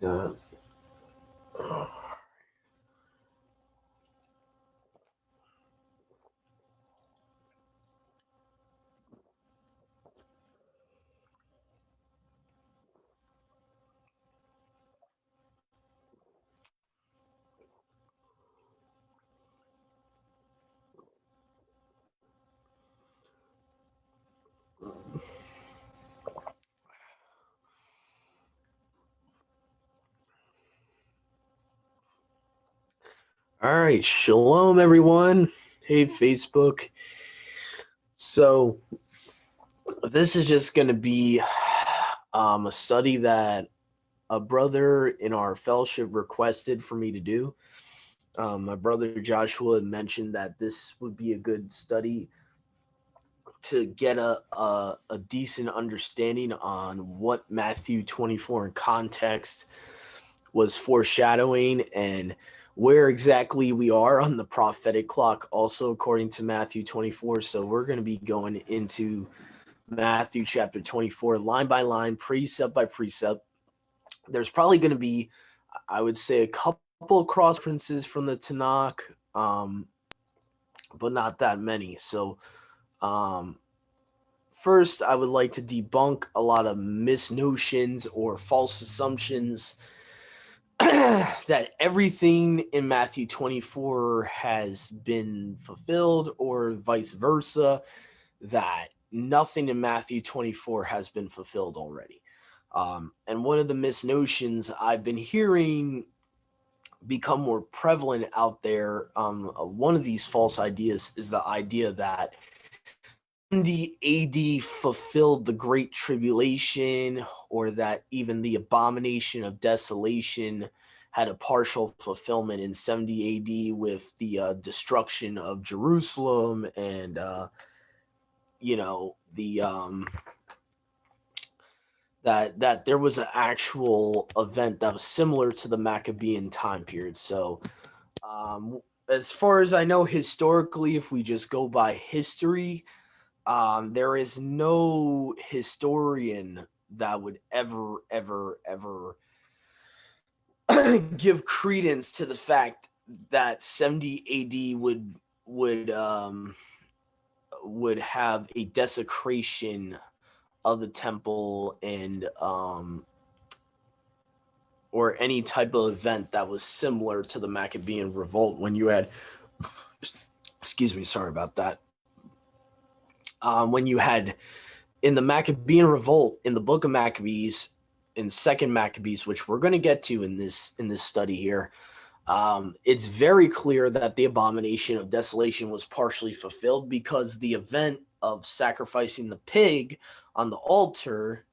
Uh, all right, shalom, everyone. Hey, Facebook. So this is just going to be a study that a brother in our fellowship requested for me to do. My brother Joshua mentioned that this would be a good study to get a decent understanding on what Matthew 24 in context was foreshadowing and where exactly we are on the prophetic clock, also according to Matthew 24. So we're going to be going into Matthew chapter 24, line by line, precept by precept. There's probably going to be, I would say, a couple of cross references from the Tanakh, but not that many. So first, I would like to debunk a lot of misnotions or false assumptions that everything in Matthew 24 has been fulfilled, or vice versa, that nothing in Matthew 24 has been fulfilled already. And one of the misnotions I've been hearing become more prevalent out there, one of these false ideas is the idea that 70 AD fulfilled the Great Tribulation, or that even the Abomination of Desolation had a partial fulfillment in 70 AD with the destruction of Jerusalem and, that there was an actual event that was similar to the Maccabean time period. So, as far as I know, historically, if we just go by history, there is no historian that would ever give credence to the fact that 70 AD would have a desecration of the temple and or any type of event that was similar to the Maccabean revolt, when you had, excuse me, sorry about that, when you had in the Maccabean revolt in the book of Maccabees, in Second Maccabees, which we're going to get to in this study here, it's very clear that the Abomination of Desolation was partially fulfilled, because the event of sacrificing the pig on the altar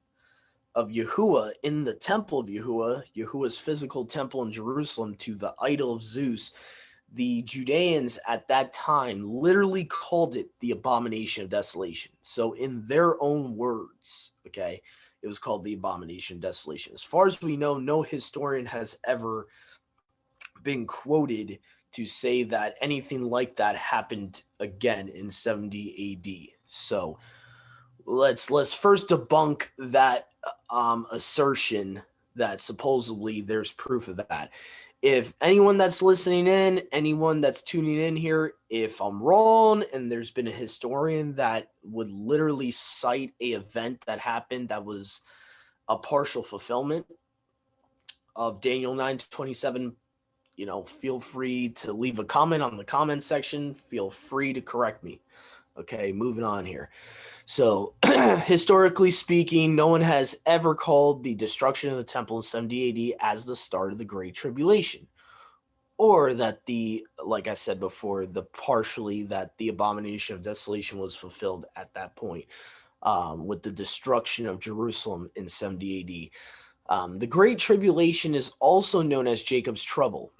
of Yahuwah in the temple of Yahuwah's physical temple in Jerusalem, to the idol of Zeus, the Judeans at that time literally called it the Abomination of Desolation. So in their own words, okay, it was called the Abomination of Desolation. As far as we know, no historian has ever been quoted to say that anything like that happened again in 70 AD. So let's first debunk that assertion that supposedly there's proof of that. If anyone that's listening in, anyone that's tuning in here, if I'm wrong and there's been a historian that would literally cite a event that happened that was a partial fulfillment of Daniel 9:27, feel free to leave a comment on the comment section. Feel free to correct me. Okay, moving on here. So, historically speaking, no one has ever called the destruction of the temple in 70 AD as the start of the Great Tribulation, or that like I said before, that the Abomination of Desolation was fulfilled at that point, with the destruction of Jerusalem in 70 AD. The Great Tribulation is also known as Jacob's trouble.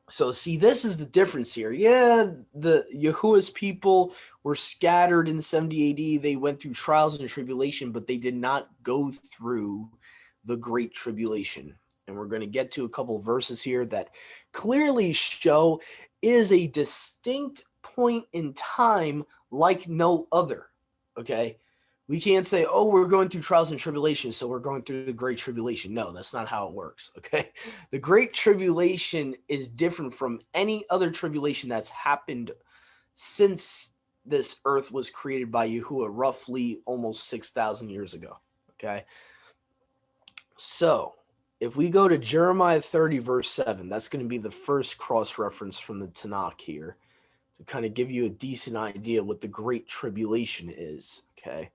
So see, this is the difference here. Yeah, the Yahuwah's people were scattered in 70 AD. They went through trials and tribulation, but they did not go through the Great Tribulation. And we're going to get to a couple of verses here that clearly show is a distinct point in time like no other. Okay? We can't say, oh, we're going through trials and tribulations, so we're going through the Great Tribulation. No, that's not how it works, okay? The Great Tribulation is different from any other tribulation that's happened since this earth was created by Yahuwah roughly almost 6,000 years ago, okay? So if we go to Jeremiah 30, verse 7, that's going to be the first cross-reference from the Tanakh here to kind of give you a decent idea what the Great Tribulation is, okay?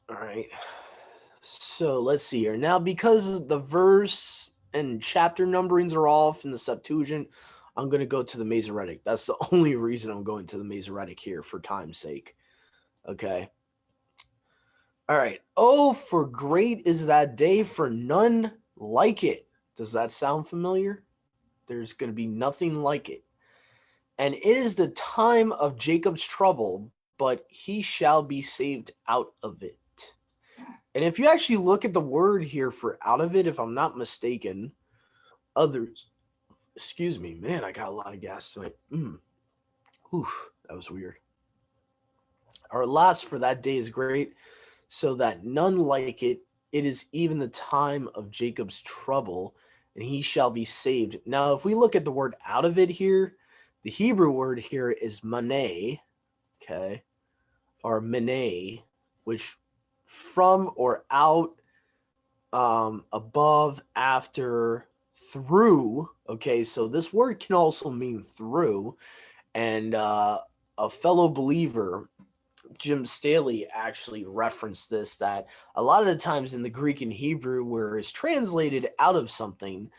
All right. So let's see here. Now, because the verse and chapter numberings are off in the Septuagint, I'm going to go to the Masoretic. That's the only reason I'm going to the Masoretic here for time's sake. Okay. All right. Oh, for great is that day, for none like it. Does that sound familiar? There's going to be nothing like it. And it is the time of Jacob's trouble, but he shall be saved out of it. And if you actually look at the word here for out of it, if I'm not mistaken, others, excuse me, man, I got a lot of gas tonight. Oof, that was weird. Our last for that day is great, so that none like it. It is even the time of Jacob's trouble, and he shall be saved. Now, if we look at the word out of it here, the Hebrew word here is maneh, okay, or meneh, which from or out, above, after, through. Okay, so this word can also mean through. And a fellow believer, Jim Staley, actually referenced this, that a lot of the times in the Greek and Hebrew, where it's translated out of something,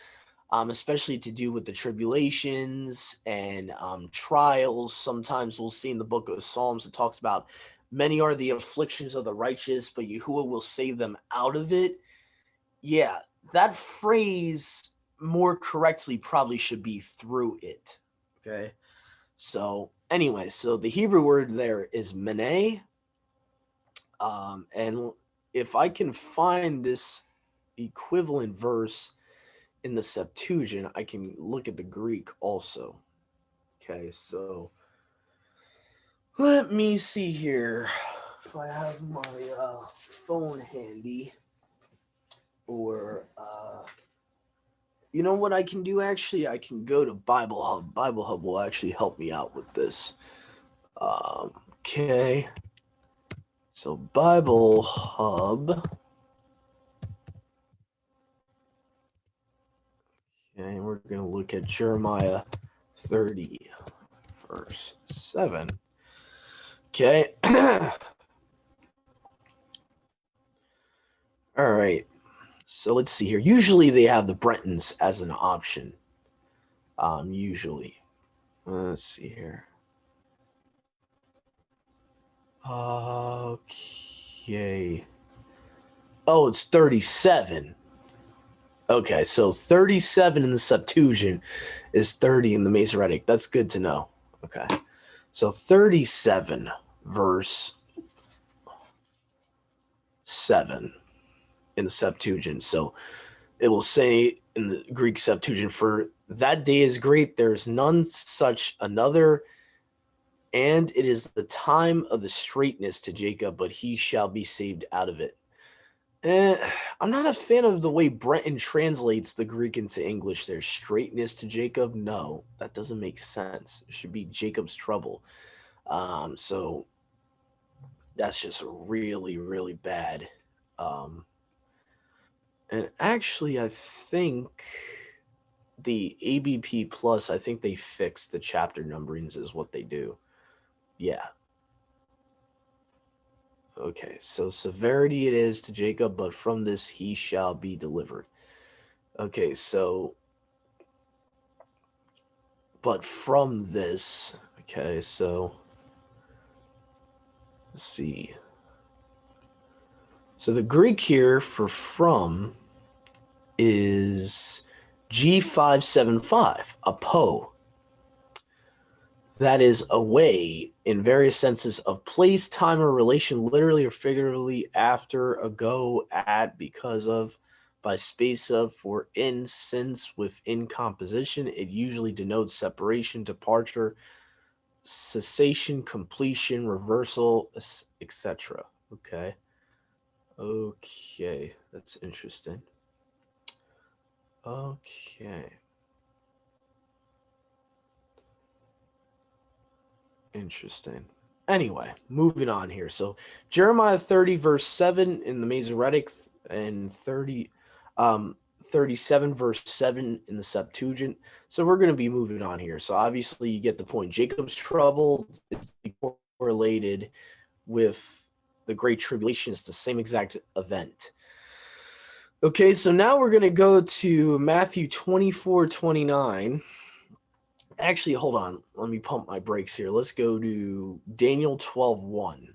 especially to do with the tribulations and trials. Sometimes we'll see in the book of Psalms, it talks about many are the afflictions of the righteous, but Yahuwah will save them out of it. Yeah, that phrase more correctly probably should be through it. Okay. So anyway, so the Hebrew word there is meneh. And if I can find this equivalent verse in the Septuagint, I can look at the Greek also. Okay, so let me see here if I have my phone handy, or you know what I can do? Actually, I can go to Bible Hub. Bible Hub will actually help me out with this. Okay. So Bible Hub. Okay, we're going to look at Jeremiah 30, verse 7. Okay. All right. So let's see here. Usually they have the Bretons as an option. Usually. Let's see here. Okay. Oh, it's 37. Okay, so 37 in the Septuagint is 30 in the Masoretic. That's good to know. Okay. So 37 verse 7 in the Septuagint. So it will say in the Greek Septuagint, for that day is great, there is none such another, and it is the time of the straightness to Jacob, but he shall be saved out of it. I'm not a fan of the way Brenton translates the Greek into English. There's straightness to Jacob. No, that doesn't make sense. It should be Jacob's trouble. So that's just really, really bad. And actually, I think the ABP Plus, I think they fixed the chapter numberings is what they do. Yeah. Okay, so severity it is to Jacob, but from this he shall be delivered. Okay, so, but from this, okay, so, let's see. So the Greek here for from is G575, apo. That is away in various senses of place, time, or relation, literally or figuratively, after, ago, at, because of, by space of, for, in, since, within composition. It usually denotes separation, departure, cessation, completion, reversal, etc. Okay. Okay, that's interesting. Okay. Interesting. Anyway, moving on here. So Jeremiah 30 verse 7 in the Masoretic and 37 verse 7 in the Septuagint. So we're going to be moving on here. So obviously you get the point. Jacob's trouble is correlated with the Great Tribulation. It's the same exact event. Okay, so now we're going to go to Matthew 24:29. Actually, hold on. Let me pump my brakes here. Let's go to Daniel 12:1.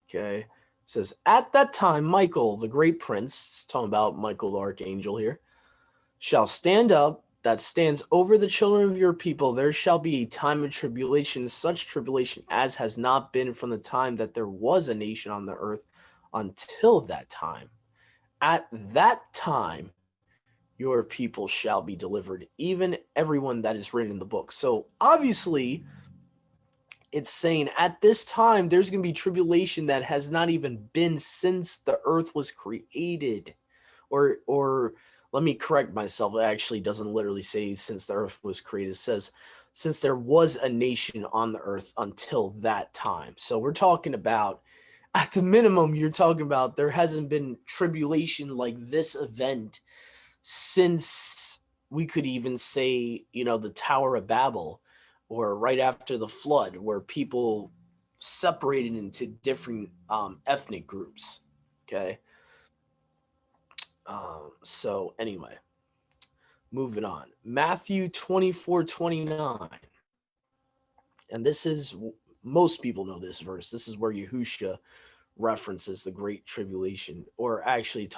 Okay. It says, at that time, Michael, the great prince, talking about Michael the archangel here, shall stand up that stands over the children of your people. There shall be a time of tribulation, such tribulation as has not been from the time that there was a nation on the earth until that time. At that time, your people shall be delivered, even everyone that is written in the book. So obviously, it's saying at this time, there's going to be tribulation that has not even been since the earth was created. Or let me correct myself. It actually doesn't literally say since the earth was created. It says since there was a nation on the earth until that time. So we're talking about, at the minimum, you're talking about there hasn't been tribulation like this event since, we could even say, the Tower of Babel, or right after the flood, where people separated into different ethnic groups. Okay. So anyway, moving on. Matthew 24:29. And this is, most people know this verse. This is where Yahushua references the Great Tribulation, or actually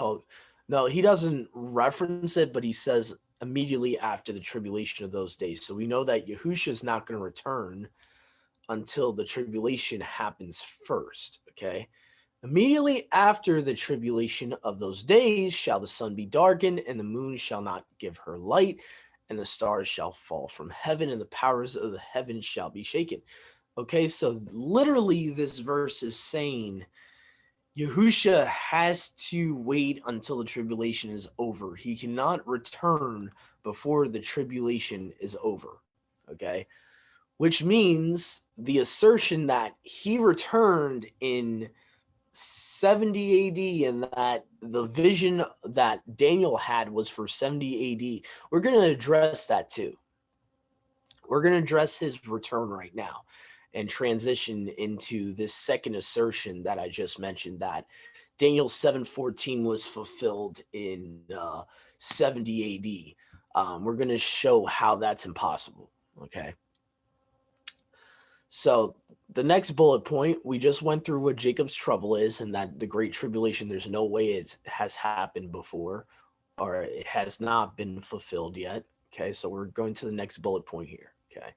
no, he doesn't reference it, but he says immediately after the tribulation of those days. So we know that Yahushua is not going to return until the tribulation happens first. Okay. Immediately after the tribulation of those days shall the sun be darkened, and the moon shall not give her light, and the stars shall fall from heaven, and the powers of the heavens shall be shaken. Okay, so literally this verse is saying Yahushua has to wait until the tribulation is over. He cannot return before the tribulation is over. Okay, which means the assertion that he returned in 70 AD and that the vision that Daniel had was for 70 AD. We're going to address that too. We're going to address his return right now and transition into this second assertion that I just mentioned, that Daniel 7:14 was fulfilled in 70 AD. We're going to show how that's impossible. Okay. So the next bullet point, we just went through what Jacob's trouble is, and that the Great Tribulation, there's no way it has happened before, or it has not been fulfilled yet. Okay, so we're going to the next bullet point here. Okay.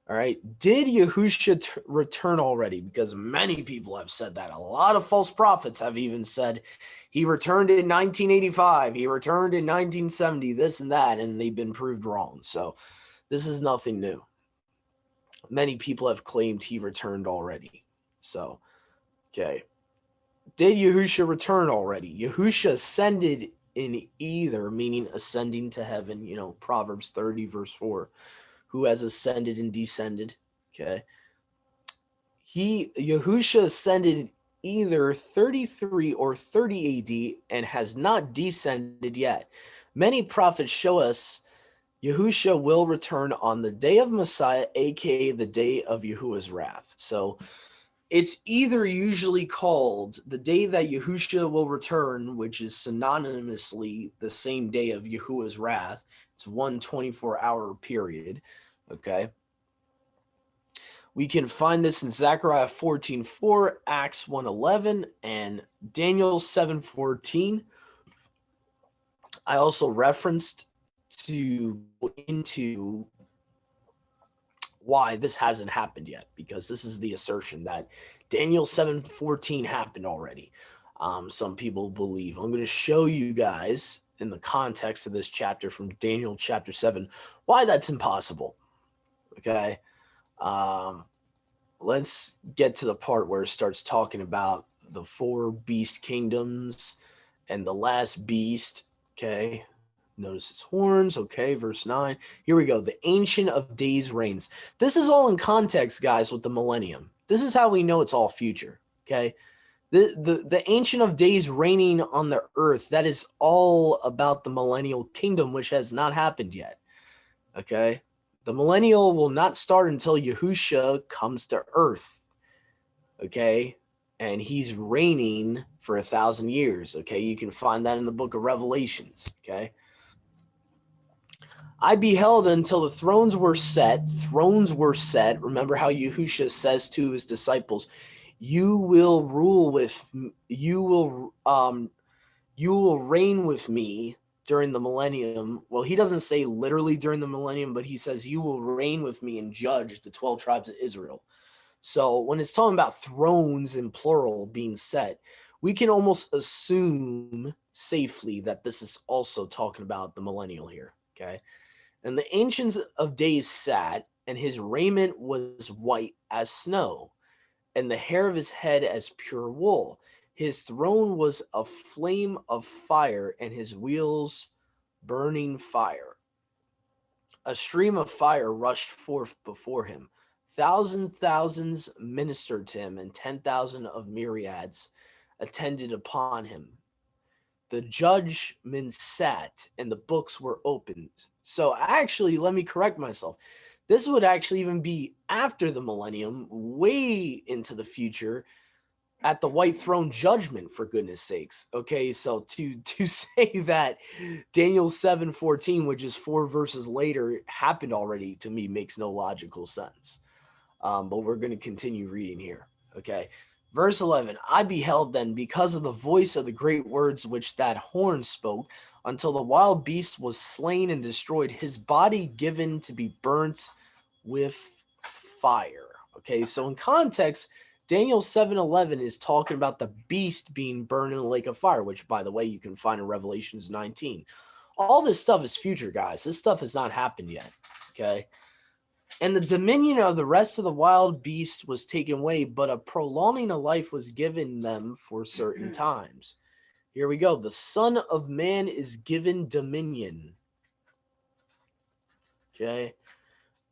All right. Did Yahushua return already? Because many people have said that. A lot of false prophets have even said he returned in 1985, he returned in 1970, this and that, and they've been proved wrong. So this is nothing new. Many people have claimed he returned already. So, okay. Did Yahushua return already? Yahushua ascended in either, meaning ascending to heaven, Proverbs 30 verse 4. Who has ascended and descended? Okay. Yahushua ascended either 33 or 30 AD and has not descended yet. Many prophets show us Yahushua will return on the day of Messiah, aka the day of Yahuwah's wrath. So it's either usually called the day that Yahushua will return, which is synonymously the same day of Yahuwah's wrath. It's 1 24-hour period. Okay. We can find this in Zechariah 14:4, Acts 1:11, and Daniel 7:14. I also referenced to go into why this hasn't happened yet, because this is the assertion that Daniel 7:14 happened already. Some people believe. I'm going to show you guys in the context of this chapter from Daniel chapter 7 why that's impossible. Okay. Let's get to the part where it starts talking about the 4 beast kingdoms and the last beast. Okay. Notice his horns. Okay. Verse 9. Here we go. The Ancient of Days reigns. This is all in context, guys, with the millennium. This is how we know it's all future. Okay. The Ancient of Days reigning on the earth, that is all about the millennial kingdom, which has not happened yet. Okay. The millennial will not start until Yahushua comes to earth. Okay. And he's reigning for 1,000 years. Okay. You can find that in the book of Revelations. Okay. I beheld until the thrones were set. Thrones were set. Remember how Yahushua says to his disciples, you will rule with, you will reign with me during the millennium. Well, he doesn't say literally during the millennium, but he says you will reign with me and judge the 12 tribes of Israel. So when it's talking about thrones in plural being set, we can almost assume safely that this is also talking about the millennial here. Okay. And the Ancients of Days sat, and his raiment was white as snow, and the hair of his head as pure wool. His throne was a flame of fire, and his wheels burning fire. A stream of fire rushed forth before him. Thousands ministered to him, and 10,000 of myriads attended upon him. The judgment sat, and the books were opened. So actually, let me correct myself. This would actually even be after the millennium, way into the future, at the white throne judgment, for goodness sakes. Okay, so to say that Daniel 7:14, which is 4 verses later, happened already, to me makes no logical sense. But we're going to continue reading here. Okay, verse 11. I beheld then, because of the voice of the great words which that horn spoke, until the wild beast was slain and destroyed, his body given to be burnt with fire. Okay, so in context, Daniel 7:11 is talking about the beast being burned in a lake of fire, which, by the way, you can find in Revelations 19. All this stuff is future, guys. This stuff has not happened yet. Okay. And the dominion of the rest of the wild beasts was taken away, but a prolonging of life was given them for certain times. Here we go. The Son of Man is given dominion. Okay.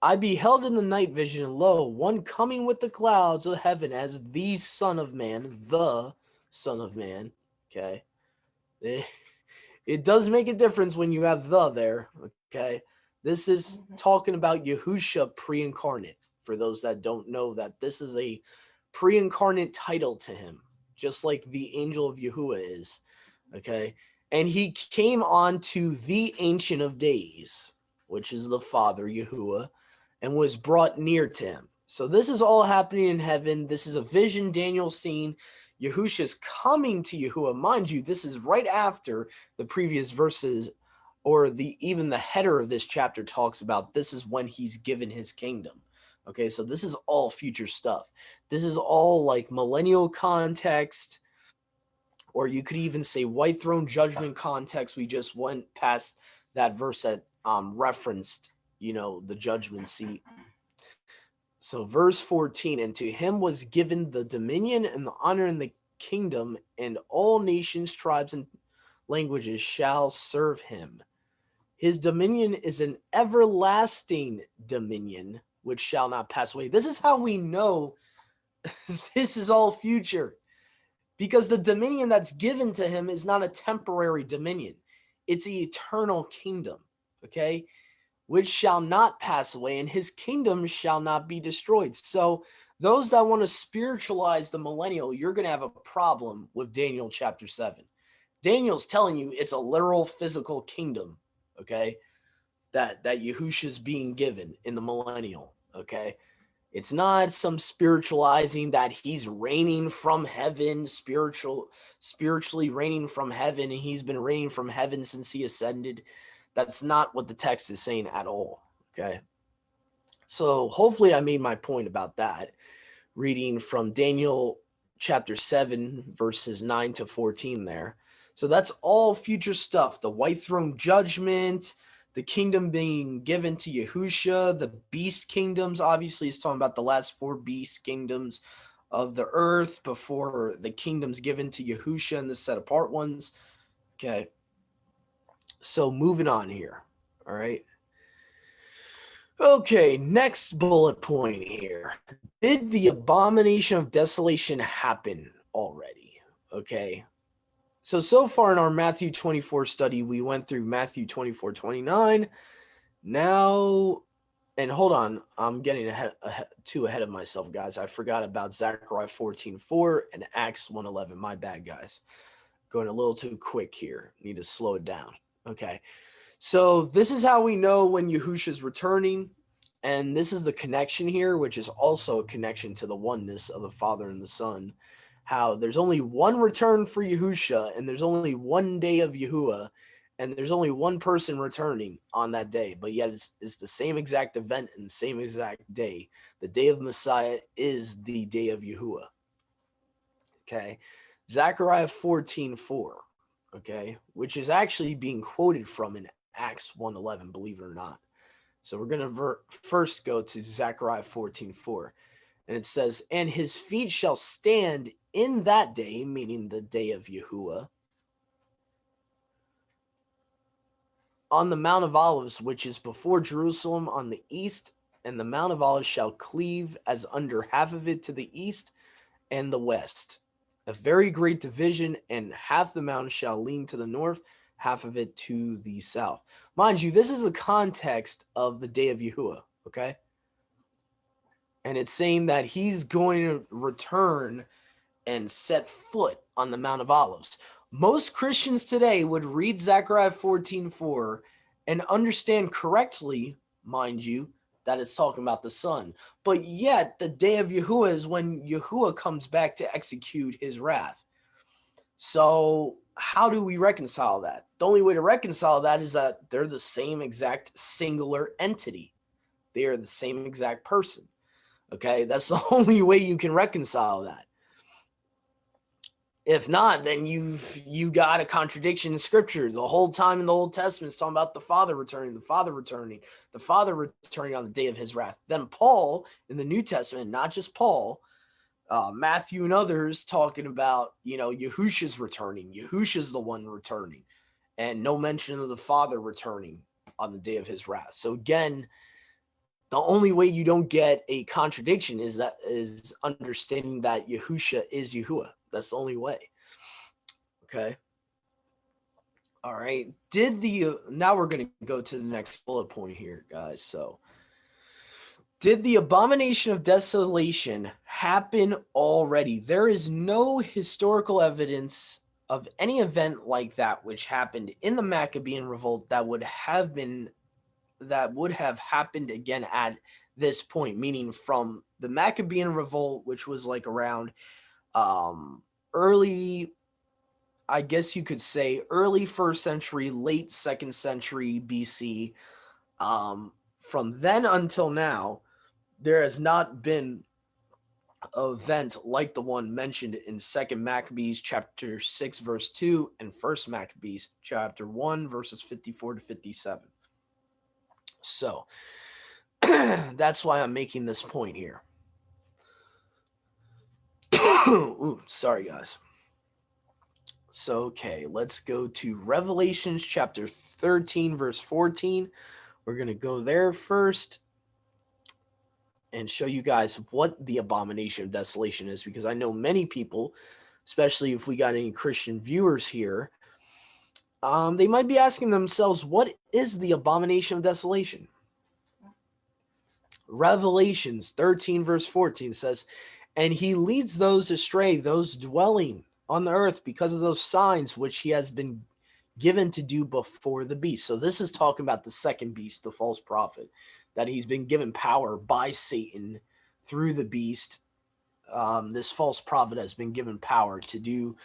I beheld in the night vision, and lo, one coming with the clouds of heaven as the Son of Man, the Son of Man. Okay. It does make a difference when you have the there. Okay. This is talking about Yahushua pre-incarnate. For those that don't know, that this is a pre-incarnate title to him, just like the angel of Yahuwah is. Okay. And he came on to the Ancient of Days, which is the Father, Yahuwah, and was brought near to him. So this is all happening in heaven. This is a vision Daniel's seen. Yahushua's coming to Yahuwah. Mind you, this is right after the previous verses, or even the header of this chapter talks about this is when he's given his kingdom. Okay, so this is all future stuff. This is all like millennial context, or you could even say white throne judgment context. We just went past that verse that referenced, the judgment seat. So verse 14, and to him was given the dominion and the honor and the kingdom, and all nations, tribes, and languages shall serve him. His dominion is an everlasting dominion, which shall not pass away. This is how we know this is all future, because the dominion that's given to him is not a temporary dominion. It's the eternal kingdom, okay? Which shall not pass away, and his kingdom shall not be destroyed. So those that want to spiritualize the millennial, you're going to have a problem with Daniel chapter 7. Daniel's telling you it's a literal physical kingdom, okay, that Yahushua's being given in the millennial, okay? It's not some spiritualizing that he's reigning from heaven, spiritually reigning from heaven, and he's been reigning from heaven since he ascended. That's not what the text is saying at all, okay? So hopefully I made my point about that, reading from Daniel chapter 7, verses 9 to 14 there. So that's all future stuff. The white throne judgment, the kingdom being given to Yahushua, the beast kingdoms. Obviously, it's talking about the last 4 beast kingdoms of the earth before the kingdoms given to Yahushua and the set apart ones. Okay. So moving on here. All right. Okay, next bullet point here. Did the abomination of desolation happen already? Okay. So far in our Matthew 24 study, we went through Matthew 24:29. Now, and hold on, I'm getting too ahead of myself, guys. I forgot about Zechariah 14:4 and Acts 1:11. My bad, guys. Going a little too quick here. Need to slow it down. Okay. So this is how we know when Yahushua is returning. And this is the connection here, which is also a connection to the oneness of the Father and the Son. How there's only one return for Yahushua, and there's only one day of Yahuwah, and there's only one person returning on that day. But yet it's the same exact event and the same exact day. The day of Messiah is the day of Yahuwah. Okay. Zechariah 14:4. Okay. Which is actually being quoted from in Acts 1:11, believe it or not. So we're going to first go to Zechariah 14:4. And it says, and his feet shall stand in that day, meaning the day of Yahuwah, on the Mount of Olives, which is before Jerusalem on the east, and the Mount of Olives shall cleave as under half of it to the east and the west. A very great division, and half the mountain shall lean to the north, half of it to the south. Mind you, this is the context of the day of Yahuwah, okay? And it's saying that he's going to return and set foot on the Mount of Olives. Most Christians today would read Zechariah 14:4 and understand correctly, mind you, that it's talking about the Son. But yet, the day of Yahuwah is when Yahuwah comes back to execute his wrath. So how do we reconcile that? The only way to reconcile that is that they're the same exact singular entity. They are the same exact person. Okay, that's the only way you can reconcile that. If not, then you got a contradiction in Scripture. The whole time in the Old Testament it's talking about the Father returning, the Father returning, the Father returning on the day of his wrath. Then Paul in the New Testament, not just Paul, Mathew and others talking about, Yahushua's returning. Yahushua's the one returning. And no mention of the Father returning on the day of his wrath. So again, the only way you don't get a contradiction is understanding that Yahushua is Yahuwah. That's the only way. Okay. All right. Now we're going to go to the next bullet point here, guys. So, did the abomination of desolation happen already? There is no historical evidence of any event like that which happened in the Maccabean revolt that would have happened again at this point, meaning from the Maccabean revolt, which was like around early, I guess you could say early 1st century, late 2nd century BC. From then until now, there has not been an event like the one mentioned in 2nd Maccabees chapter 6 verse 2 and 1st Maccabees chapter 1 verses 54 to 57. So that's why I'm making this point here. Ooh, sorry, guys. So, okay, let's go to Revelations chapter 13, verse 14. We're going to go there first and show you guys what the abomination of desolation is, because I know many people, especially if we got any Christian viewers here, they might be asking themselves, what is the abomination of desolation? Revelations 13, verse 14 says, and he leads those astray, those dwelling on the earth, because of those signs which he has been given to do before the beast. So this is talking about the second beast, the false prophet, that he's been given power by Satan through the beast. This false prophet has been given power to do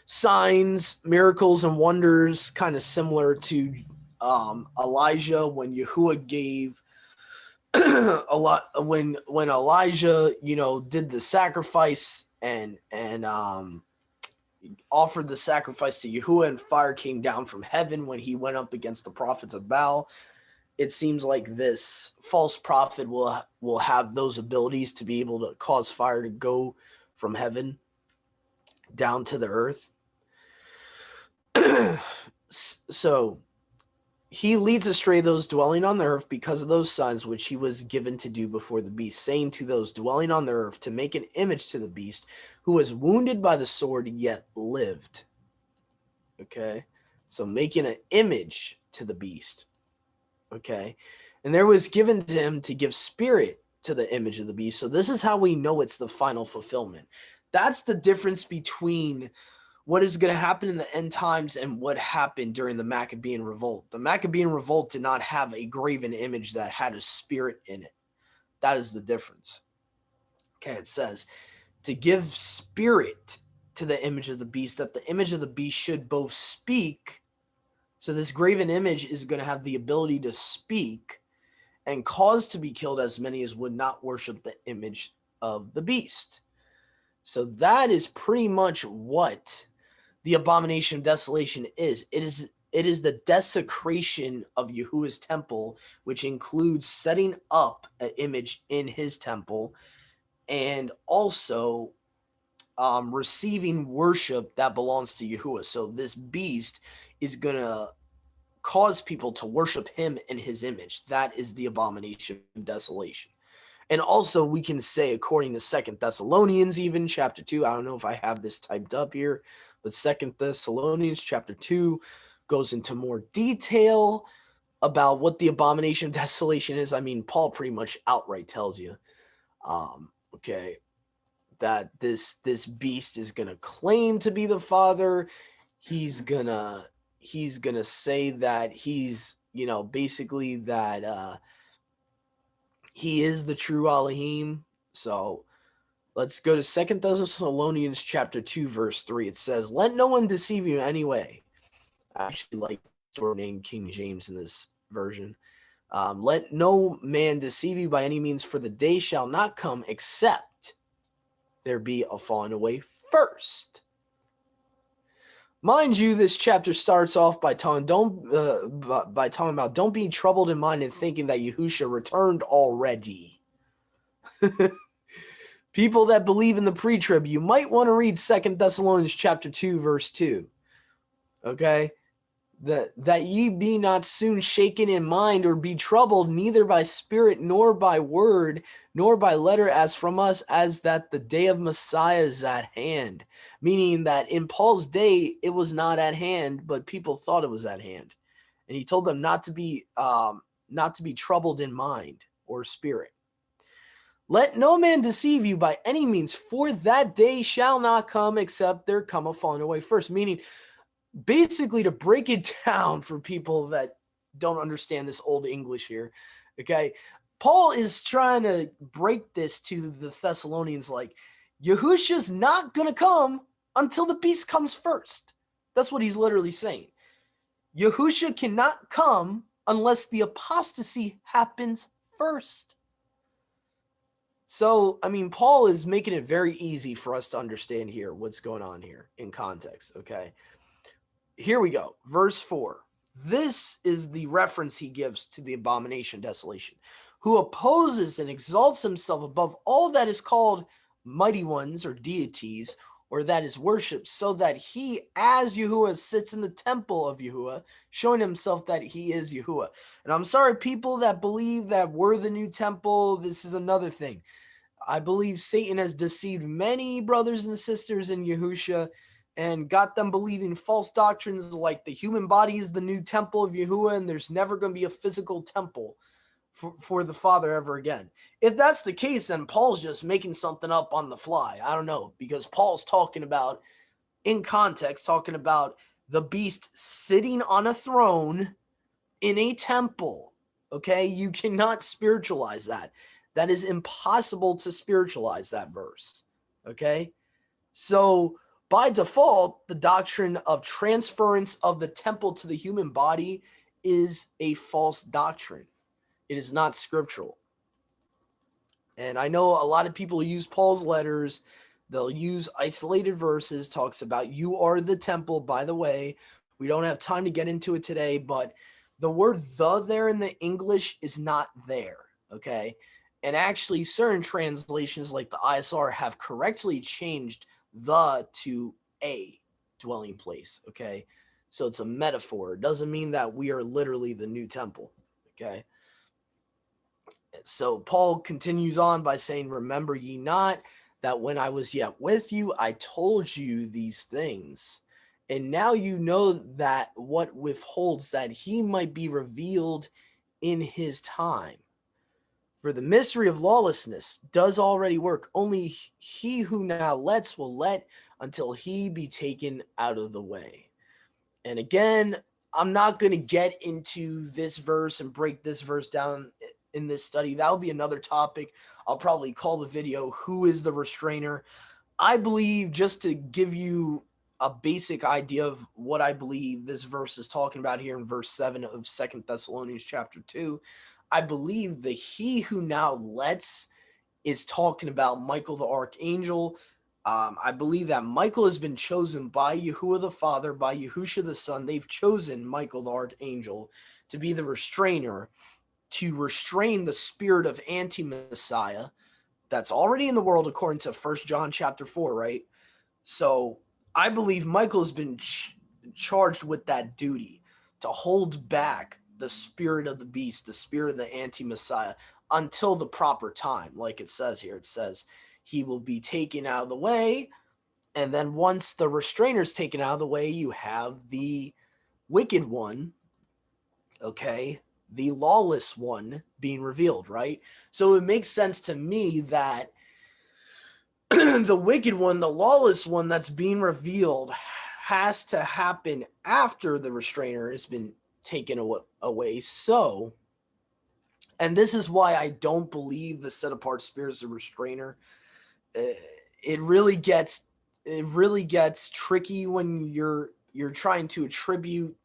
signs, miracles, and wonders, kind of similar to Elijah when Yahuwah gave a lot when Elijah, did the sacrifice and offered the sacrifice to Yahuwah, and fire came down from heaven when he went up against the prophets of Baal. It seems like this false prophet will have those abilities to be able to cause fire to go from heaven down to the earth. So he leads astray those dwelling on the earth because of those signs which he was given to do before the beast, saying to those dwelling on the earth to make an image to the beast, who was wounded by the sword yet lived. Okay, so making an image to the beast. Okay, and there was given to him to give spirit to the image of the beast. So this is how we know it's the final fulfillment. That's the difference between what is going to happen in the end times and what happened during the Maccabean revolt. The Maccabean revolt did not have a graven image that had a spirit in it. That is the difference. Okay, it says to give spirit to the image of the beast, that the image of the beast should both speak. So this graven image is going to have the ability to speak and cause to be killed as many as would not worship the image of the beast. So that is pretty much what the Abomination of Desolation is. It is the desecration of Yahuwah's temple, which includes setting up an image in his temple and also receiving worship that belongs to Yahuwah. So this beast is going to cause people to worship him in his image. That is the Abomination of Desolation. And also we can say, according to 2 Thessalonians even, chapter 2, I don't know if I have this typed up here, but 2 Thessalonians chapter 2 goes into more detail about what the Abomination of Desolation is. I mean, Paul pretty much outright tells you, okay, that this beast is going to claim to be the Father. He's gonna say that he's, basically that he is the true Elohim. So let's go to 2 Thessalonians chapter 2, verse 3. It says, let no one deceive you in any way. I actually like the short name King James in this version. Let no man deceive you by any means, for the day shall not come except there be a falling away first. Mind you, this chapter starts off by talking about don't be troubled in mind and thinking that Yahushua returned already. People that believe in the pre-trib, you might want to read 2 Thessalonians chapter 2, verse 2. Okay? That ye be not soon shaken in mind or be troubled, neither by spirit, nor by word, nor by letter as from us, as that the day of Messiah is at hand. Meaning that in Paul's day, it was not at hand, but people thought it was at hand. And he told them not to be troubled in mind or spirit. Let no man deceive you by any means, for that day shall not come except there come a falling away first. Meaning, basically, to break it down for people that don't understand this old English here, okay, Paul is trying to break this to the Thessalonians like, Yahushua's not going to come until the beast comes first. That's what he's literally saying. Yahushua cannot come unless the apostasy happens first. So, I mean, Paul is making it very easy for us to understand here what's going on here in context, okay? Here we go. Verse 4. This is the reference he gives to the Abomination of Desolation, who opposes and exalts himself above all that is called mighty ones or deities, or that is worshipped, so that he, as Yahuwah, sits in the temple of Yahuwah, showing himself that he is Yahuwah. And I'm sorry, people that believe that we're the new temple, this is another thing. I believe Satan has deceived many brothers and sisters in Yahushua and got them believing false doctrines like the human body is the new temple of Yahuwah and there's never going to be a physical temple for the Father ever again. If that's the case, then Paul's just making something up on the fly. I don't know, because Paul's talking about, in context, talking about the beast sitting on a throne in a temple. Okay? You cannot spiritualize that. That is impossible to spiritualize that verse. Okay? So, by default, the doctrine of transference of the temple to the human body is a false doctrine. It is not scriptural. And I know a lot of people use Paul's letters They'll use isolated verses, talks about you are the temple. By the way, we don't have time to get into it today, but the word the there in the English is not there, okay? And actually, certain translations like the ISR have correctly changed the to a dwelling place, okay? So it's a metaphor. It doesn't mean that we are literally the new temple, okay? So Paul continues on by saying, remember ye not that when I was yet with you, I told you these things. And now you know that what withholds that he might be revealed in his time. For the mystery of lawlessness does already work. Only he who now lets will let until he be taken out of the way. And again, I'm not going to get into this verse and break this verse down in this study. That'll be another topic. I'll probably call the video, Who is the Restrainer? I believe, just to give you a basic idea of what I believe this verse is talking about here in verse 7 of 2 Thessalonians chapter 2, I believe the he who now lets is talking about Michael the archangel. I believe that Michael has been chosen by Yahuwah the Father, by Yahushua the Son. They've chosen Michael the archangel to be the restrainer, to restrain the spirit of anti-Messiah that's already in the world, according to 1 John chapter 4, right? So I believe Michael has been charged with that duty to hold back the spirit of the beast, the spirit of the anti-Messiah, until the proper time. Like it says here, it says he will be taken out of the way. And then once the restrainer is taken out of the way, you have the wicked one, okay, the lawless one being revealed, right? So it makes sense to me that the wicked one, the lawless one that's being revealed has to happen after the restrainer has been taken away. So, and this is why I don't believe the set apart spirit is a restrainer. It really gets tricky when you're trying to attribute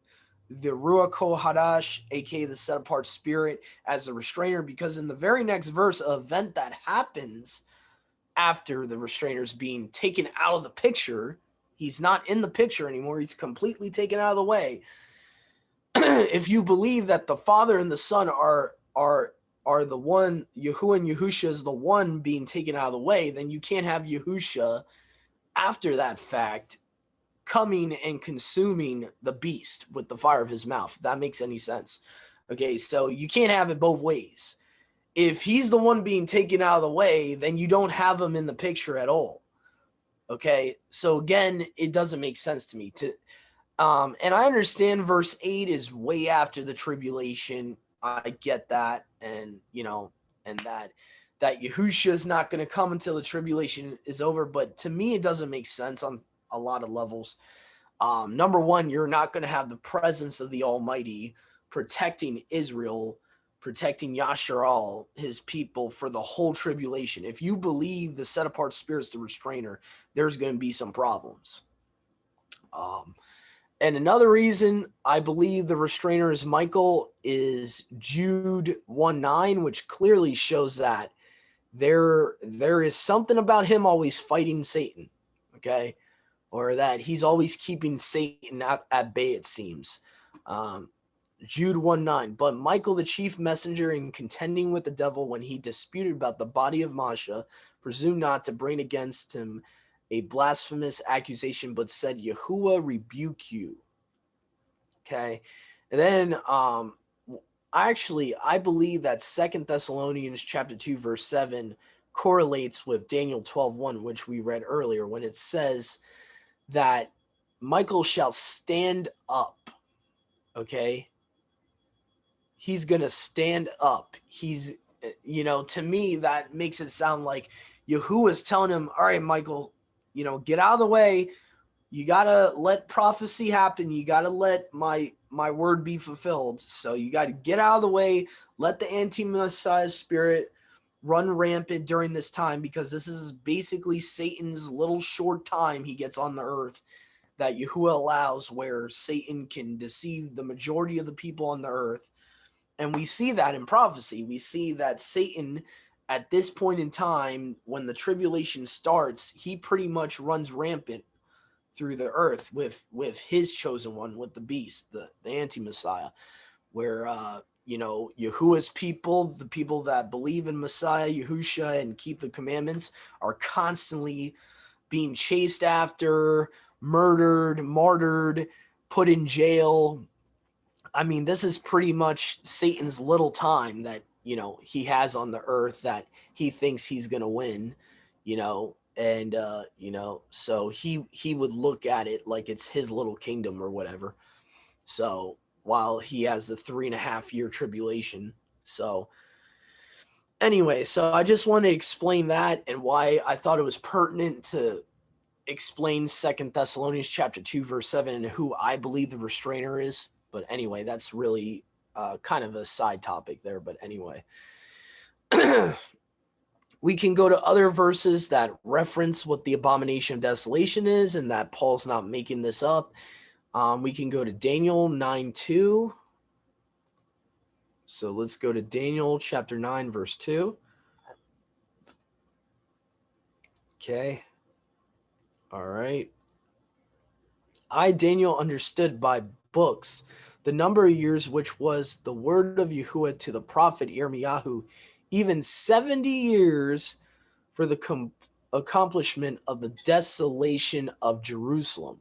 the Ruach HaKodesh, aka the set apart spirit, as a restrainer, because in the very next verse, an event that happens after the restrainer's being taken out of the picture, he's not in the picture anymore, he's completely taken out of the way. If you believe that the Father and the Son are the one, Yahuwah and Yahushua is the one being taken out of the way, then you can't have Yahushua after that fact coming and consuming the beast with the fire of his mouth. If that makes any sense. Okay, so you can't have it both ways. If he's the one being taken out of the way, then you don't have him in the picture at all. Okay, so again, it doesn't make sense to me. And I understand verse 8 is way after the tribulation. I get that, and and that Yahushua is not going to come until the tribulation is over. But to me, it doesn't make sense on a lot of levels. Number one, you're not going to have the presence of the Almighty protecting Israel, protecting Yasharal, his people, for the whole tribulation. If you believe the set apart spirit's the restrainer, there's going to be some problems. And another reason I believe the restrainer is Michael is Jude 1:9, which clearly shows that there is something about him always fighting Satan, okay? Or that he's always keeping Satan at bay, it seems. Jude 1:9, but Michael, the chief messenger, in contending with the devil when he disputed about the body of Masha, presumed not to bring against him a blasphemous accusation, but said, Yahuwah rebuke you. Okay. And then I believe that 2 Thessalonians chapter 2, verse 7 correlates with Daniel 12:1, which we read earlier, when it says that Michael shall stand up. Okay. He's going to stand up. He's, to me, that makes it sound like Yahuwah is telling him, all right, Michael, get out of the way. You got to let prophecy happen. You got to let my word be fulfilled. So you got to get out of the way. Let the anti-Messiah spirit run rampant during this time, because this is basically Satan's little short time he gets on the earth that Yahuwah allows, where Satan can deceive the majority of the people on the earth. And we see that in prophecy. We see that Satan at this point in time, when the tribulation starts, he pretty much runs rampant through the earth with his chosen one, with the beast, the anti-Messiah, where Yahuwah's people, the people that believe in Messiah Yahushua and keep the commandments, are constantly being chased after, murdered, martyred, put in jail. I mean, this is pretty much Satan's little time that he has on the earth, that he thinks he's gonna win, and so he would look at it like it's his little kingdom or whatever. So while he has the 3.5-year tribulation. So anyway, so I just want to explain that and why I thought it was pertinent to explain 2 Thessalonians chapter 2 verse 7 and who I believe the restrainer is. But anyway, that's really kind of a side topic there. But anyway, we can go to other verses that reference what the abomination of desolation is, and that Paul's not making this up. We can go to Daniel 9:2. So let's go to Daniel chapter 9 verse 2. Okay. All right. I, Daniel, understood by books the number of years which was the word of Yahuwah to the prophet Yirmiyahu, even 70 years for the accomplishment of the desolation of Jerusalem.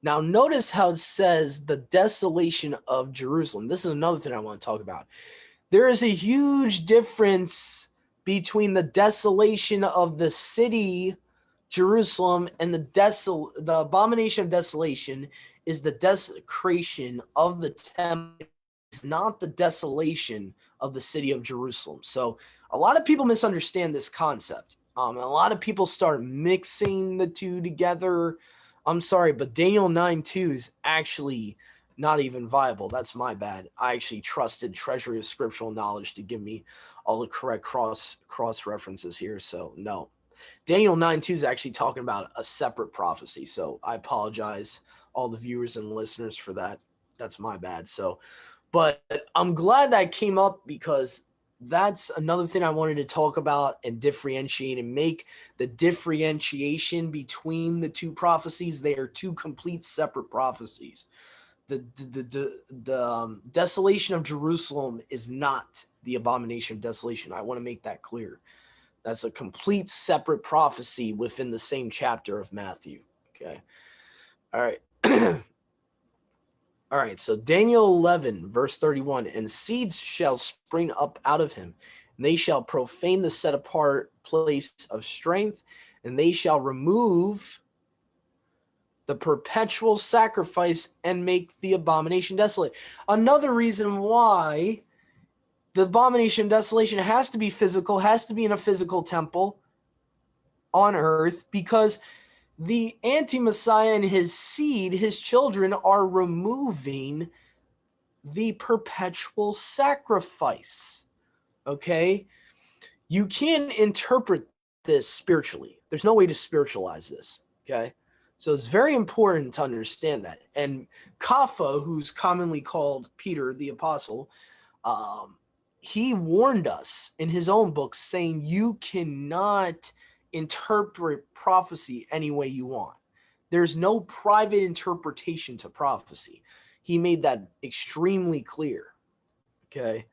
Now, notice how it says the desolation of Jerusalem. This is another thing I want to talk about. There is a huge difference between the desolation of the city Jerusalem and the abomination of desolation is the desecration of the temple. It's not the desolation of the city of Jerusalem. So a lot of people misunderstand this concept. A lot of people start mixing the two together. I'm sorry, but Daniel 9:2 is actually not even viable. That's my bad. I actually trusted Treasury of Scriptural Knowledge to give me all the correct cross references here. So no. Daniel 9:2 is actually talking about a separate prophecy. So I apologize, all the viewers and listeners, for that. That's my bad. So, but I'm glad that came up, because that's another thing I wanted to talk about and differentiate and make the differentiation between the two prophecies. They are two complete separate prophecies. The desolation of Jerusalem is not the abomination of desolation. I want to make that clear. That's a complete separate prophecy within the same chapter of Matthew. Okay. All right. All right. So Daniel 11, verse 31, and seeds shall spring up out of him, and they shall profane the set apart place of strength, and they shall remove the perpetual sacrifice and make the abomination desolate. Another reason why the abomination of desolation has to be physical, has to be in a physical temple on earth, because the anti-Messiah and his seed, his children, are removing the perpetual sacrifice. Okay? You can't interpret this spiritually. There's no way to spiritualize this. Okay? So it's very important to understand that. And Kapha, who's commonly called Peter the Apostle, he warned us in his own book, saying you cannot interpret prophecy any way you want. There's no private interpretation to prophecy. He made that extremely clear. Okay.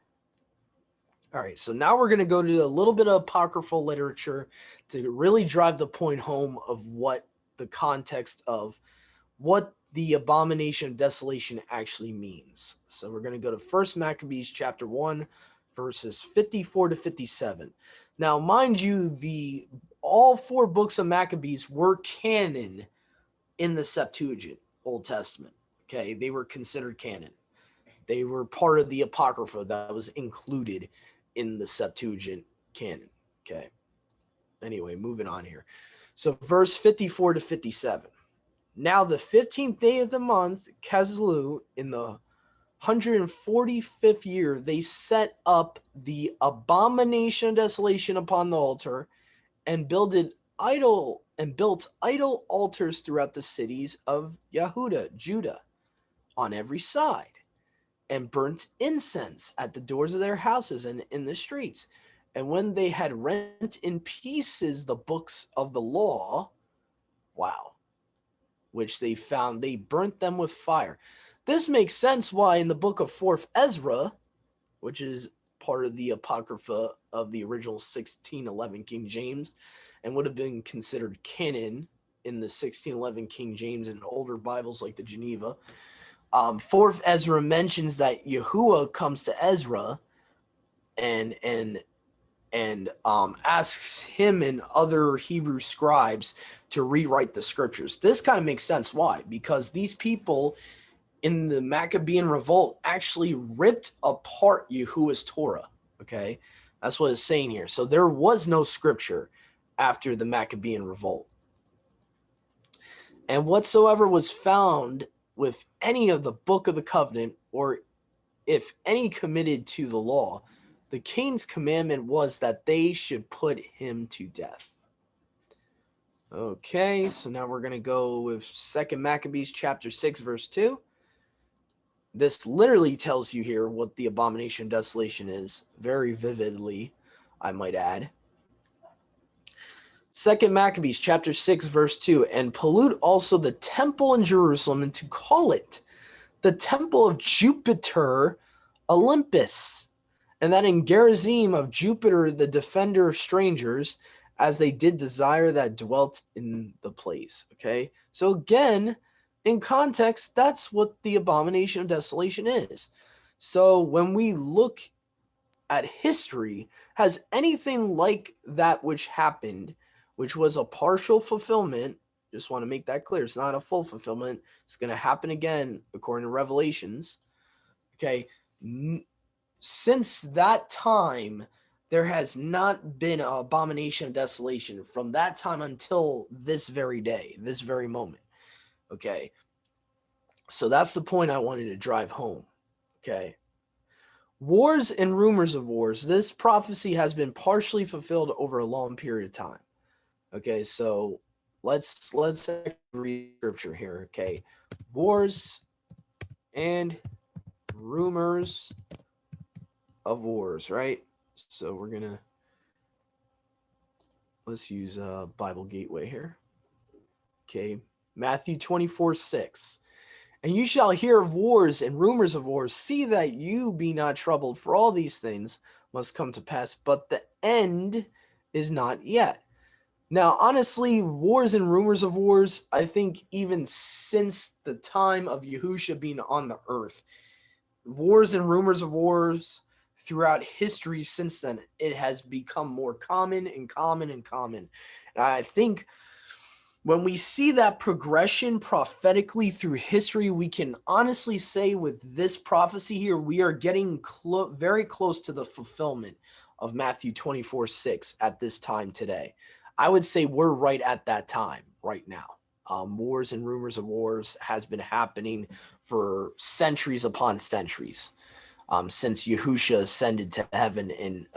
All right. So now we're going to go to a little bit of apocryphal literature to really drive the point home of what the context of what the abomination of desolation actually means. So we're going to go to 1 Maccabees chapter 1, verses 54 to 57. Now, mind you, all 4 books of Maccabees were canon in the Septuagint, Old Testament. Okay, they were considered canon. They were part of the Apocrypha that was included in the Septuagint canon. Okay. Anyway, moving on here. So verse 54 to 57. Now the 15th day of the month, Keslu, in the 145th year, they set up the abomination of desolation upon the altar, and built idol altars throughout the cities of Yehuda, Judah, on every side, and burnt incense at the doors of their houses and in the streets, And when they had rent in pieces the books of the law, wow, which they found, they burnt them with fire. This makes sense why in the book of 4th Ezra, which is part of the Apocrypha of the original 1611 King James and would have been considered canon in the 1611 King James and older Bibles like the Geneva. 4th Ezra mentions that Yahuwah comes to Ezra and asks him and other Hebrew scribes to rewrite the scriptures. This kind of makes sense. Why? Because these people in the Maccabean revolt actually ripped apart Yahuwah's Torah. Okay, that's what it's saying here. So there was no scripture after the Maccabean revolt. And whatsoever was found with any of the book of the covenant, or if any committed to the law, the king's commandment was that they should put him to death. Okay, so now we're going to go with 2 Maccabees chapter 6, verse 2. This literally tells you here what the abomination of desolation is, very vividly, I might add. 2 Maccabees chapter 6, verse 2, and pollute also the temple in Jerusalem, and to call it the temple of Jupiter Olympus, and that in Gerizim of Jupiter, the defender of strangers, as they did desire that dwelt in the place. Okay, so again, in context, that's what the abomination of desolation is. So when we look at history, has anything like that which happened, which was a partial fulfillment, just want to make that clear, it's not a full fulfillment, it's going to happen again according to Revelations. Okay, since that time, there has not been an abomination of desolation from that time until this very day, this very moment. Okay, so that's the point I wanted to drive home. Okay, wars and rumors of wars. This prophecy has been partially fulfilled over a long period of time. Okay, so let's read scripture here. Okay, wars and rumors of wars, right? So we're gonna, let's use Bible Gateway here. Okay, Mathew 24:6. And you shall hear of wars and rumors of wars. See that you be not troubled, for all these things must come to pass, but the end is not yet. Now, honestly, wars and rumors of wars, I think even since the time of Yahushua being on the earth, wars and rumors of wars throughout history since then, it has become more common and common and common. And I think when we see that progression prophetically through history, we can honestly say with this prophecy here, we are getting very close to the fulfillment of Mathew 24:6 at this time today. I would say we're right at that time right now. Wars and rumors of wars has been happening for centuries upon centuries since Yahushua ascended to heaven. And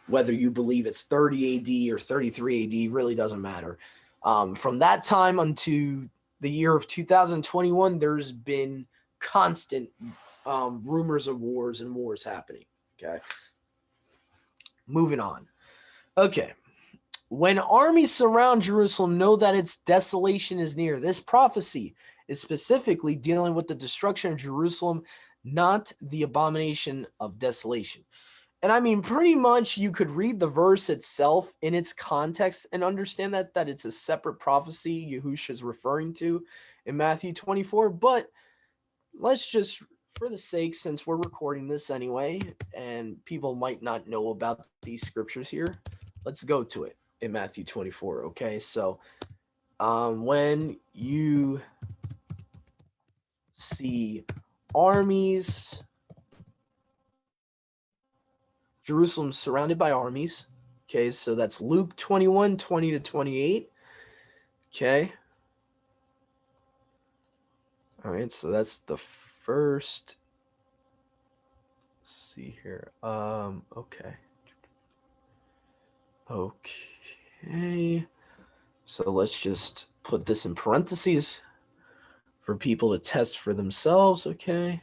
whether you believe it's 30 AD or 33 AD really doesn't matter. From that time unto the year of 2021, there's been constant rumors of wars and wars happening. Okay. Moving on. Okay. When armies surround Jerusalem, know that its desolation is near. This prophecy is specifically dealing with the destruction of Jerusalem, not the abomination of desolation. And I mean, pretty much you could read the verse itself in its context and understand that it's a separate prophecy Yahushua is referring to in Mathew 24. But let's just, for the sake, since we're recording this anyway, and people might not know about these scriptures here, let's go to it in Mathew 24. Okay, so when you see armies, Jerusalem surrounded by armies. Okay, so that's Luke 21:20-28. Okay. All right, so that's the first. Let's see here. Okay. Okay. So let's just put this in parentheses for people to test for themselves. Okay.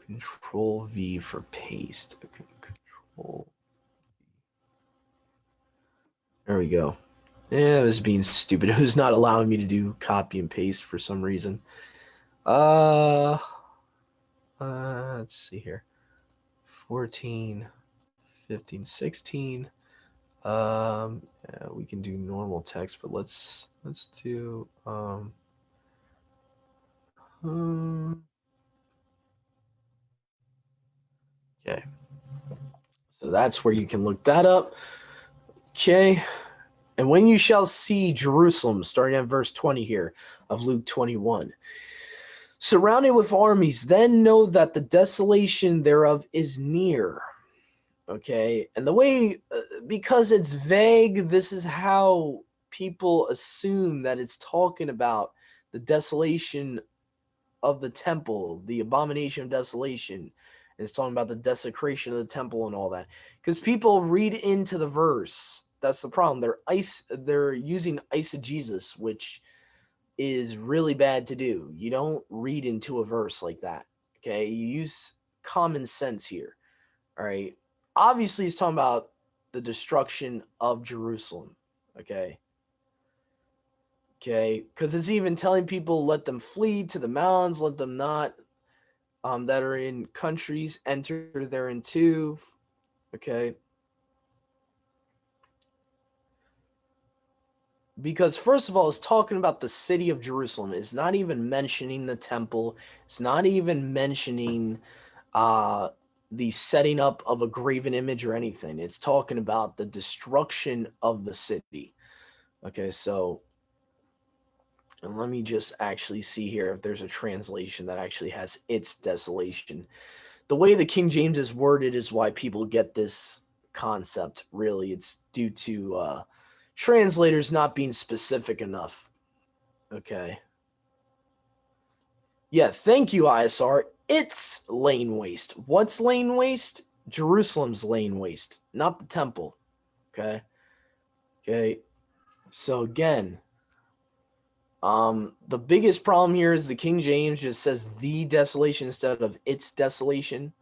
Control V for paste. Control. There we go. Yeah, it was being stupid. It was not allowing me to do copy and paste for some reason. Let's see here. 14, 15, 16. Yeah, we can do normal text, but let's do okay. So that's where you can look that up. Okay. And when you shall see Jerusalem, starting at verse 20 here of Luke 21, surrounded with armies, then know that the desolation thereof is near. Okay. And the way, because it's vague, this is how people assume that it's talking about the desolation of the temple, the abomination of desolation. It's talking about the desecration of the temple and all that. Because people read into the verse. That's the problem. They're using eisegesis, which is really bad to do. You don't read into a verse like that. Okay, you use common sense here. All right. Obviously, it's talking about the destruction of Jerusalem. Okay. Okay, because it's even telling people, let them flee to the mountains, let them not that are in countries enter therein too. Okay. Because first of all, it's talking about the city of Jerusalem. It's not even mentioning the temple. It's not even mentioning the setting up of a graven image or anything. It's talking about the destruction of the city. Okay, so and let me just actually see here if there's a translation that actually has its desolation. The way the King James is worded is why people get this concept. Really, it's due to translators not being specific enough. Okay. Yeah, thank you, ISR. It's laying waste. What's laying waste? Jerusalem's laying waste, not the temple. Okay. Okay. So again, the biggest problem here is the King James just says the desolation instead of its desolation.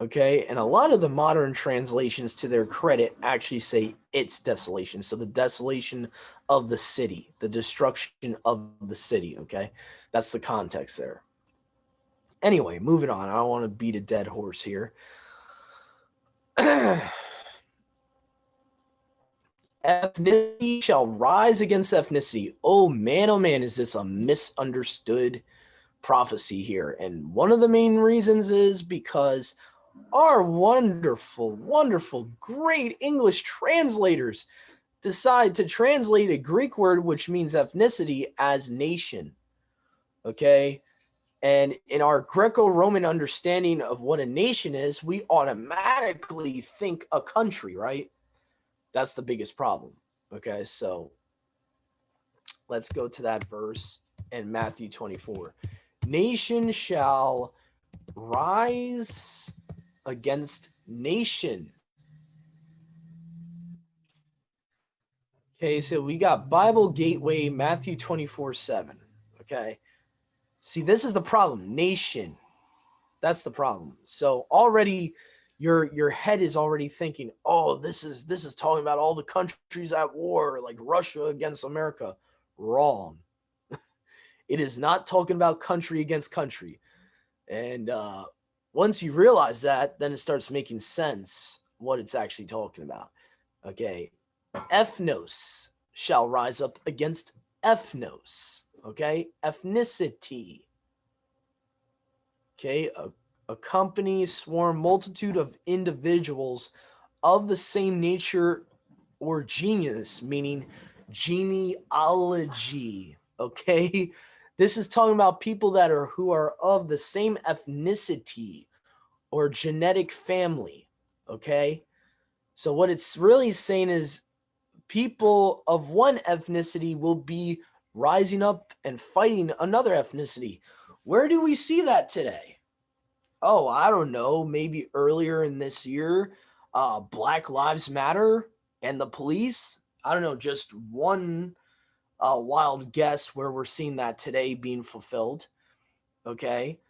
Okay, and a lot of the modern translations, to their credit, actually say its desolation. So the desolation of the city, the destruction of the city. Okay, that's the context there. Anyway, moving on. I don't want to beat a dead horse here. Ethnicity shall rise against ethnicity. Oh man, is this a misunderstood prophecy here? And one of the main reasons is because our wonderful, wonderful, great English translators decide to translate a Greek word which means ethnicity as nation. Okay? And in our Greco-Roman understanding of what a nation is, we automatically think a country, right? That's the biggest problem. Okay, so let's go to that verse in Matthew 24. Nation shall rise against nation. Okay, so we got Bible Gateway, Matthew 24:7. Okay. See, this is the problem. Nation. That's the problem. So already your head is already thinking, oh, this is talking about all the countries at war, like Russia against America. Wrong. It is not talking about country against country. And once you realize that, then it starts making sense what it's actually talking about. Okay. Ethnos shall rise up against ethnos. Okay. Ethnicity. Okay. A company, swarm, multitude of individuals of the same nature or genius, meaning genealogy. Okay. This is talking about people that are who are of the same ethnicity or genetic family. Okay. So what it's really saying is people of one ethnicity will be rising up and fighting another ethnicity. Where do we see that today? Oh, I don't know. Maybe earlier in this year, Black Lives Matter and the police. I don't know. Just one wild guess where we're seeing that today being fulfilled. Okay.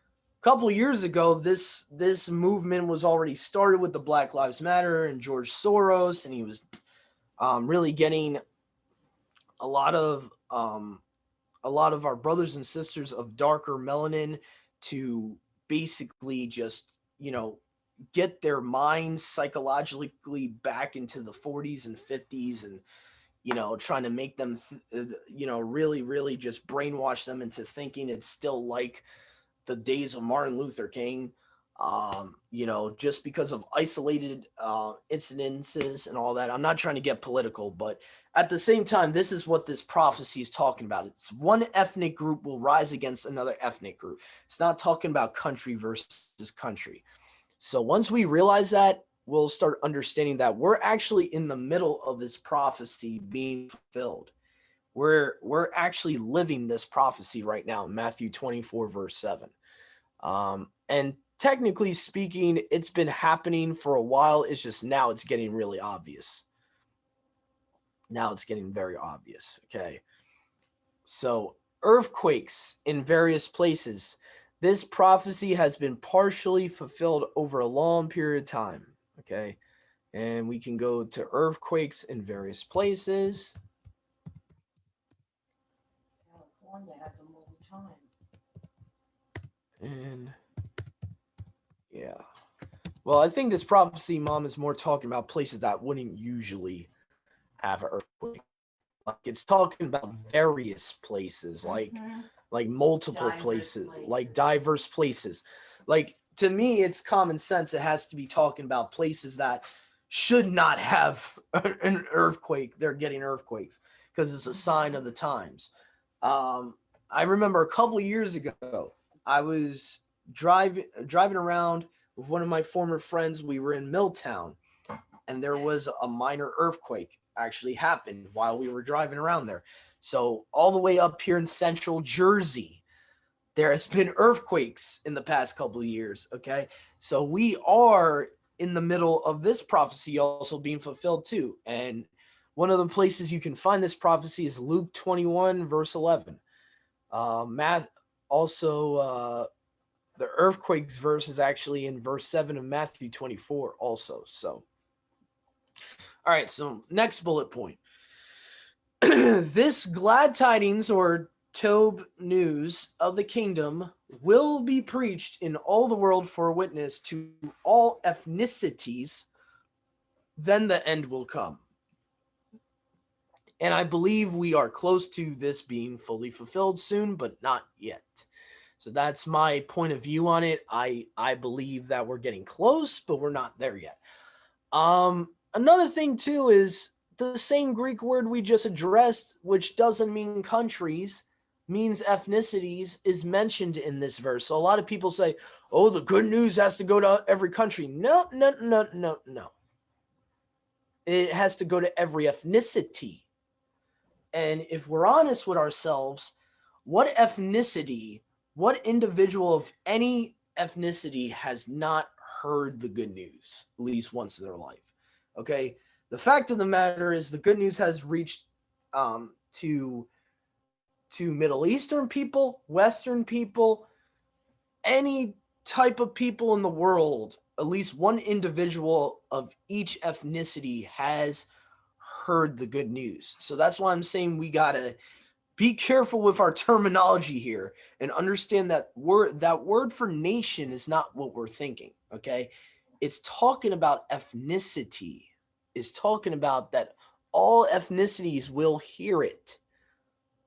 couple of years ago, this movement was already started with the Black Lives Matter and George Soros, and he was really getting a lot of our brothers and sisters of darker melanin to basically just, get their minds psychologically back into the 40s and 50s, and trying to make them really, really just brainwash them into thinking it's still like the days of Martin Luther King, just because of isolated incidences and all that. I'm not trying to get political, but at the same time, this is what this prophecy is talking about. It's one ethnic group will rise against another ethnic group. It's not talking about country versus country. So once we realize that, we'll start understanding that we're actually in the middle of this prophecy being fulfilled. We're actually living this prophecy right now in Mathew 24, verse 7. And technically speaking, it's been happening for a while. It's just now it's getting really obvious. Now it's getting very obvious, okay? So earthquakes in various places. This prophecy has been partially fulfilled over a long period of time, okay? And we can go to earthquakes in various places. California has them all the time. And yeah. Well, I think this prophecy, Mom, is more talking about places that wouldn't usually have an earthquake. Like it's talking about various places, like multiple places, like diverse places. Like to me, it's common sense. It has to be talking about places that should not have an earthquake. They're getting earthquakes because it's a sign of the times. I remember a couple of years ago, I was driving around with one of my former friends. We were in Milltown, and there was a minor earthquake actually happened while we were driving around there. So all the way up here in central Jersey, there has been earthquakes in the past couple of years, okay? So we are in the middle of this prophecy also being fulfilled too. And one of the places you can find this prophecy is Luke 21, verse 11. The earthquakes verse is actually in verse 7 of Matthew 24 also. So, all right, so next bullet point. This glad tidings or Tob news of the kingdom will be preached in all the world for a witness to all ethnicities, then the end will come. And I believe we are close to this being fully fulfilled soon, but not yet. So that's my point of view on it. I believe that we're getting close, but we're not there yet. Another thing too is the same Greek word we just addressed, which doesn't mean countries, means ethnicities, is mentioned in this verse. So a lot of people say, oh, the good news has to go to every country. No. It has to go to every ethnicity. And if we're honest with ourselves, what ethnicity, what individual of any ethnicity has not heard the good news at least once in their life? Okay, the fact of the matter is the good news has reached to Middle Eastern people, Western people, any type of people in the world. At least one individual of each ethnicity has heard the good news. So that's why I'm saying we gotta be careful with our terminology here and understand that word for nation is not what we're thinking. Okay, it's talking about ethnicity. It's talking about that all ethnicities will hear it,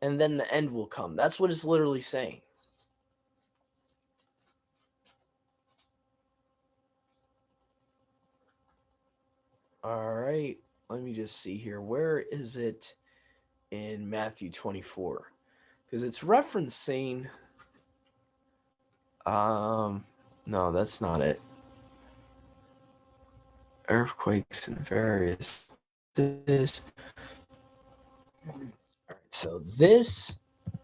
and then the end will come. That's what it's literally saying. All right, let me just see here. Where is it in Matthew 24? Because it's referencing. No, that's not it. Earthquakes and various. This. All right, so this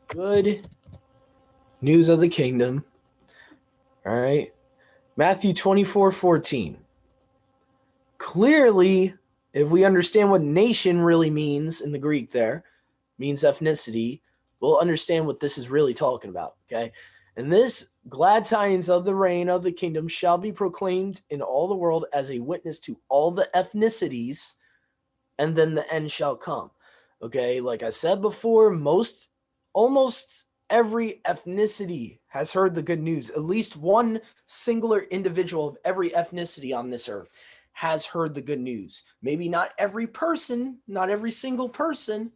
good news of the kingdom. All right, Matthew 24:14. Clearly, if we understand what nation really means in the Greek there, means ethnicity, we'll understand what this is really talking about, okay? And this glad tidings of the reign of the kingdom shall be proclaimed in all the world as a witness to all the ethnicities, and then the end shall come. Okay, like I said before, almost every ethnicity has heard the good news. At least one singular individual of every ethnicity on this earth has heard the good news. Maybe not every person, not every single person,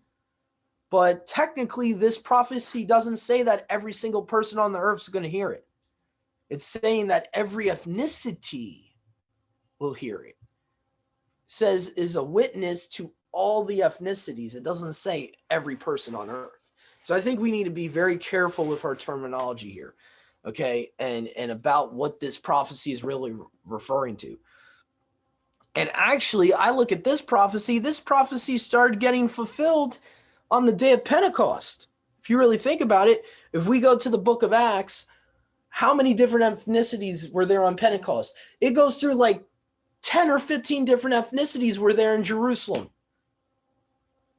but technically this prophecy doesn't say that every single person on the earth is going to hear it. It's saying that every ethnicity will hear it. It says is a witness to all the ethnicities. It doesn't say every person on earth. So I think we need to be very careful with our terminology here, okay, and about what this prophecy is really referring to. And actually, I look at this prophecy started getting fulfilled on the day of Pentecost. If you really think about it, if we go to the book of Acts, how many different ethnicities were there on Pentecost? It goes through like 10 or 15 different ethnicities were there in Jerusalem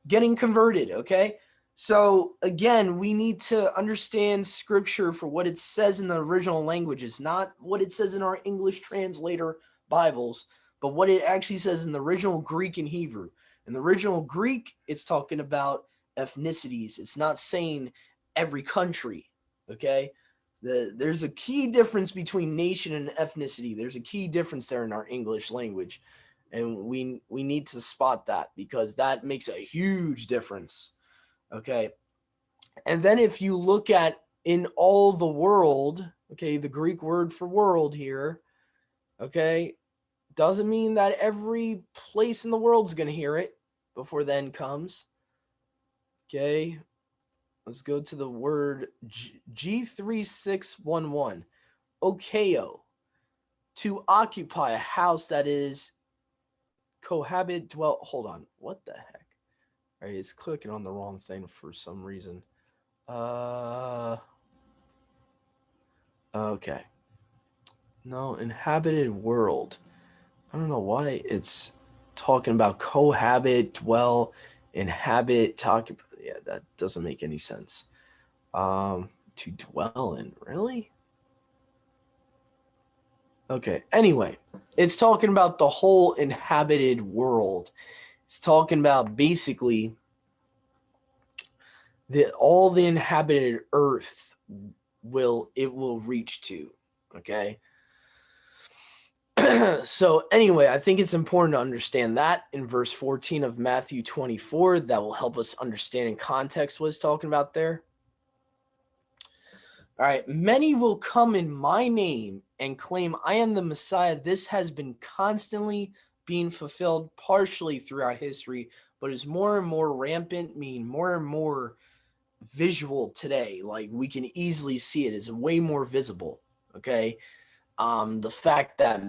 getting converted, okay? So again, we need to understand scripture for what it says in the original languages, not what it says in our English translator Bibles, but what it actually says in the original Greek and Hebrew. In the original Greek, it's talking about ethnicities. It's not saying every country, okay? There's a key difference between nation and ethnicity. There's a key difference there in our English language. And we need to spot that because that makes a huge difference. Okay. And then if you look at in all the world, okay, the Greek word for world here, okay, doesn't mean that every place in the world is going to hear it before the end comes. Okay. Let's go to the word G3611. Okeo. To occupy a house that is cohabit, dwell. Hold on. What the heck? All right, it's clicking on the wrong thing for some reason. Okay. No, inhabited world. I don't know why it's talking about cohabit, dwell, inhabit, talk. Yeah, that doesn't make any sense. To dwell in, really? Okay. Anyway, it's talking about the whole inhabited world. It's talking about basically all the inhabited earth will reach to. Okay. So anyway, I think it's important to understand that in verse 14 of Matthew 24. That will help us understand in context what it's talking about there. All right. Many will come in my name and claim I am the Messiah. This has been constantly being fulfilled partially throughout history, but is more and more rampant, meaning more and more visual today. Like we can easily see it. It's way more visible. Okay. The fact that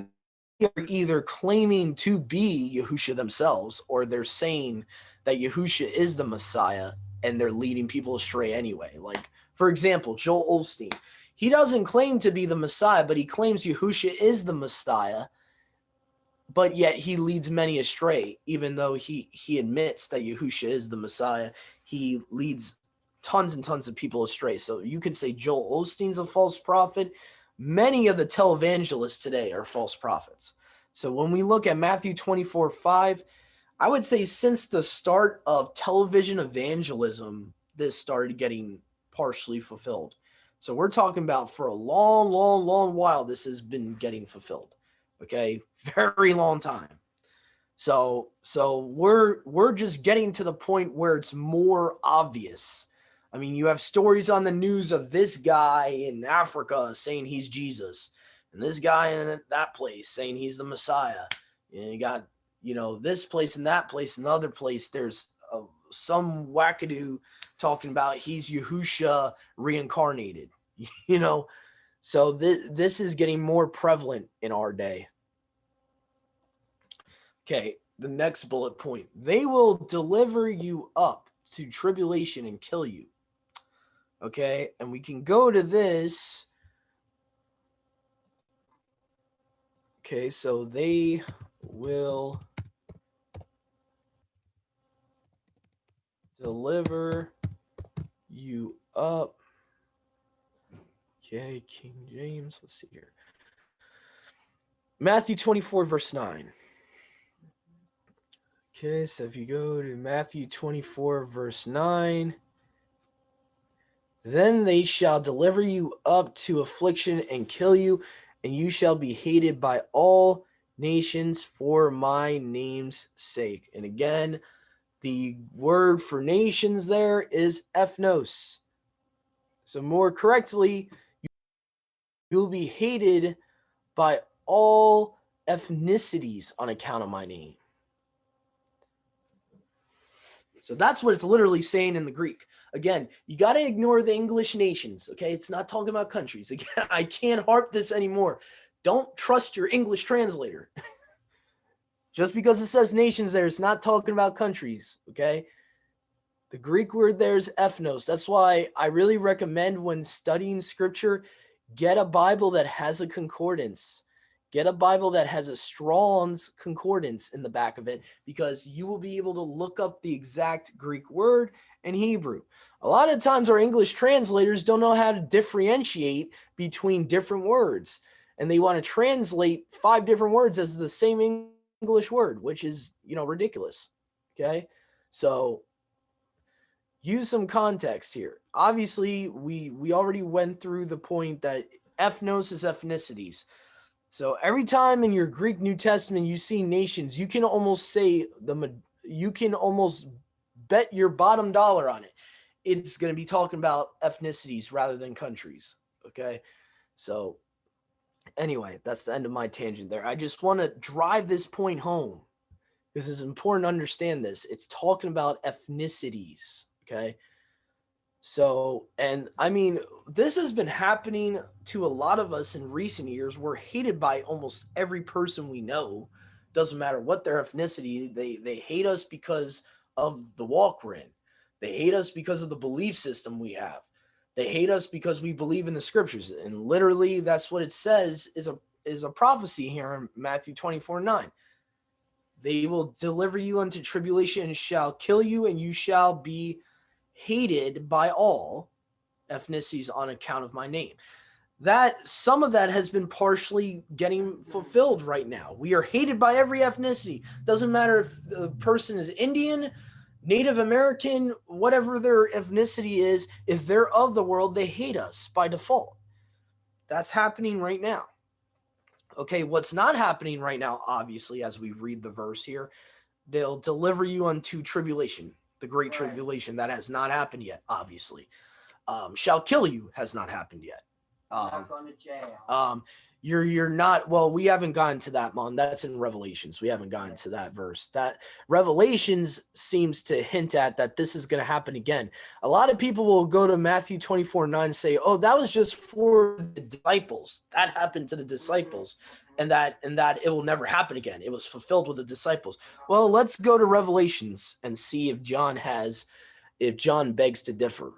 they're either claiming to be Yahushua themselves, or they're saying that Yahushua is the Messiah and they're leading people astray anyway. Like, for example, Joel Osteen, he doesn't claim to be the Messiah, but he claims Yahushua is the Messiah, but yet he leads many astray. Even though he admits that Yahushua is the Messiah, he leads tons and tons of people astray. So you could say Joel Osteen's a false prophet. Many of the televangelists today are false prophets. So when we look at Matthew 24:5, I would say since the start of television evangelism, this started getting partially fulfilled. So we're talking about for a long, long, long while, this has been getting fulfilled. Okay, very long time. So we're just getting to the point where it's more obvious. I mean, you have stories on the news of this guy in Africa saying he's Jesus, and this guy in that place saying he's the Messiah. And you got, this place and that place and the other place. There's some wackadoo talking about he's Yahushua reincarnated. So this is getting more prevalent in our day. Okay, the next bullet point. They will deliver you up to tribulation and kill you. Okay, and we can go to this. Okay, so they will deliver you up. Okay, King James. Let's see here. Matthew 24, verse 9. Okay, so if you go to Matthew 24, verse 9, then they shall deliver you up to affliction and kill you, and you shall be hated by all nations for my name's sake. And again, the word for nations there is ethnos. So more correctly, you'll be hated by all ethnicities on account of my name. So that's what it's literally saying in the Greek. Again, you got to ignore the English nations, okay? It's not talking about countries. Again, I can't harp this anymore. Don't trust your English translator. Just because it says nations there, it's not talking about countries, okay? The Greek word there is ethnos. That's why I really recommend when studying scripture, get a Bible that has a concordance. Get a Bible that has a Strong's concordance in the back of it, because you will be able to look up the exact Greek word in Hebrew. A lot of times our English translators don't know how to differentiate between different words, and they want to translate 5 different words as the same English word, which is, ridiculous. Okay? So use some context here. Obviously, we already went through the point that ethnos is ethnicities. So every time in your Greek New Testament you see nations, you can almost bet your bottom dollar on it. It's going to be talking about ethnicities rather than countries. Okay. So anyway, that's the end of my tangent there. I just want to drive this point home because it's important to understand this. It's talking about ethnicities. Okay. So, and I mean, this has been happening to a lot of us in recent years. We're hated by almost every person we know. Doesn't matter what their ethnicity. They hate us because of the walk we're in. They hate us because of the belief system we have. They hate us because we believe in the scriptures. And literally, that's what it says is a prophecy here in Matthew 24:9. They will deliver you unto tribulation and shall kill you, and you shall be hated by all ethnicities on account of my name. That some of that has been partially getting fulfilled right now. We are hated by every ethnicity. Doesn't matter if the person is Indian, Native American, whatever their ethnicity is. If they're of the world, they hate us by default. That's happening right now. Okay, what's not happening right now, obviously, as we read the verse here, they'll deliver you unto tribulation. The Great Tribulation, that has not happened yet, obviously. Shall kill you has not happened yet. Not going to jail. You're not, well, we haven't gotten to that, Mom. That's in Revelations. We haven't gotten to that verse. That Revelations seems to hint at that this is going to happen again. A lot of people will go to Matthew 24:9 and say, oh, that was just for the disciples. That happened to the disciples. And that it will never happen again. It was fulfilled with the disciples. Well, let's go to Revelations and see if John begs to differ.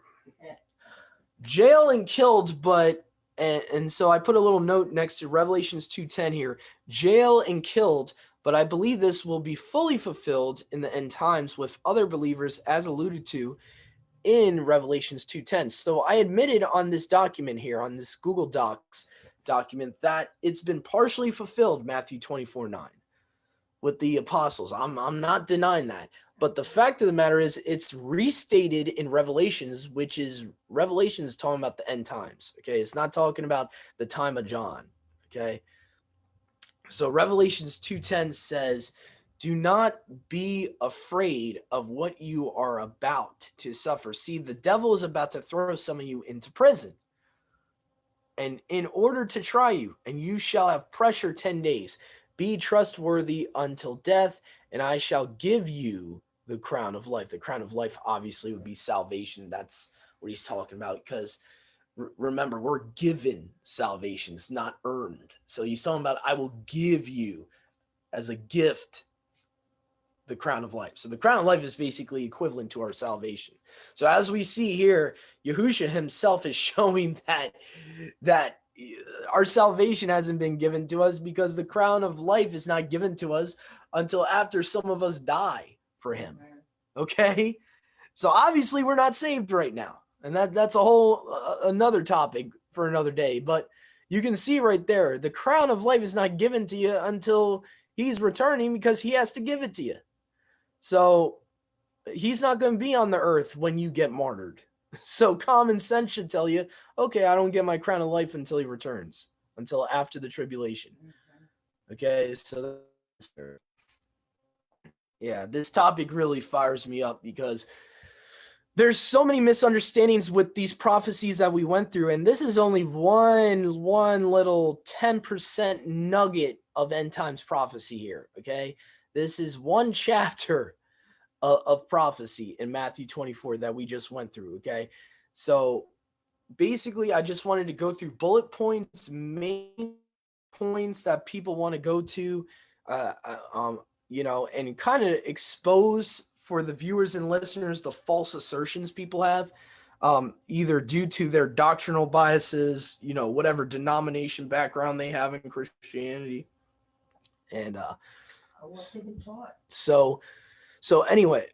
Jail and killed, but and so I put a little note next to Revelations 2:10 here. Jail and killed, but I believe this will be fully fulfilled in the end times with other believers, as alluded to in Revelations 2:10. So I admitted on this document here, on this Google Docs document, that it's been partially fulfilled, Matthew 24:9, with the apostles. I'm not denying that. But the fact of the matter is, it's restated in Revelations, which is Revelations talking about the end times. Okay, it's not talking about the time of John. Okay, so Revelations 2:10 says, do not be afraid of what you are about to suffer. See, the devil is about to throw some of you into prison, and in order to try you, and you shall have pressure 10 days. Be trustworthy until death, and I shall give you the crown of life. The crown of life obviously would be salvation. That's what he's talking about, because remember, we're given salvation. It's not earned. So he's talking about, I will give you as a gift the crown of life. So the crown of life is basically equivalent to our salvation. So as we see here, Yahushua himself is showing that our salvation hasn't been given to us, because the crown of life is not given to us until after some of us die for him. Okay? So obviously we're not saved right now. And that's a whole another topic for another day. But you can see right there, the crown of life is not given to you until he's returning, because he has to give it to you. So he's not going to be on the earth when you get martyred. So common sense should tell you, okay, I don't get my crown of life until he returns, until after the tribulation. Okay, so yeah, this topic really fires me up, because there's so many misunderstandings with these prophecies that we went through, and this is only one little 10% nugget of end times prophecy here. Okay, this is one chapter of prophecy in Mathew 24 that we just went through. Okay, so basically I just wanted to go through bullet points, main points that people want to go to, and kind of expose for the viewers and listeners the false assertions people have, either due to their doctrinal biases, whatever denomination background they have in Christianity. And so anyway,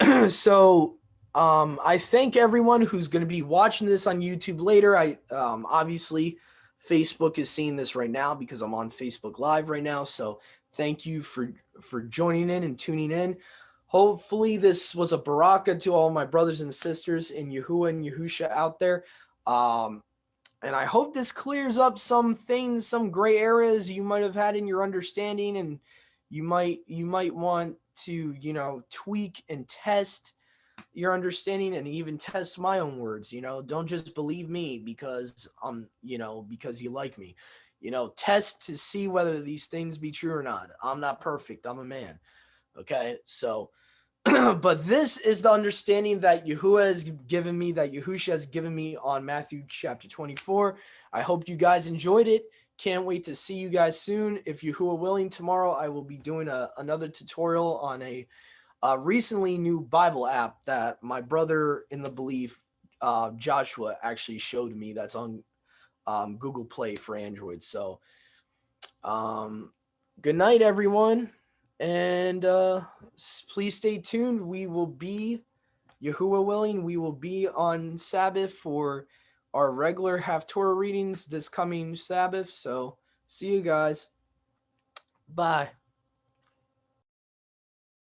I thank everyone who's going to be watching this on YouTube later. I obviously Facebook is seeing this right now because I'm on Facebook Live right now. So thank you for joining in and tuning in. Hopefully this was a baraka to all my brothers and sisters in Yahuwah and Yahusha out there. And I hope this clears up some things, some gray areas you might have had in your understanding, and you might want to, tweak and test your understanding, and even test my own words. Don't just believe me because because you like me. Test to see whether these things be true or not. I'm not perfect. I'm a man. Okay, so but this is the understanding that Yahuwah has given me, that Yahusha has given me on Mathew chapter 24. I hope you guys enjoyed it. Can't wait to see you guys soon. If Yahuwah willing, tomorrow I will be doing another tutorial on a recently new Bible app that my brother in the belief, Joshua, actually showed me, that's on Google Play for Android. So good night, everyone. And please stay tuned. We will be, Yahuwah willing, we will be on Sabbath for our regular Haftorah readings this coming Sabbath. So see you guys. Bye.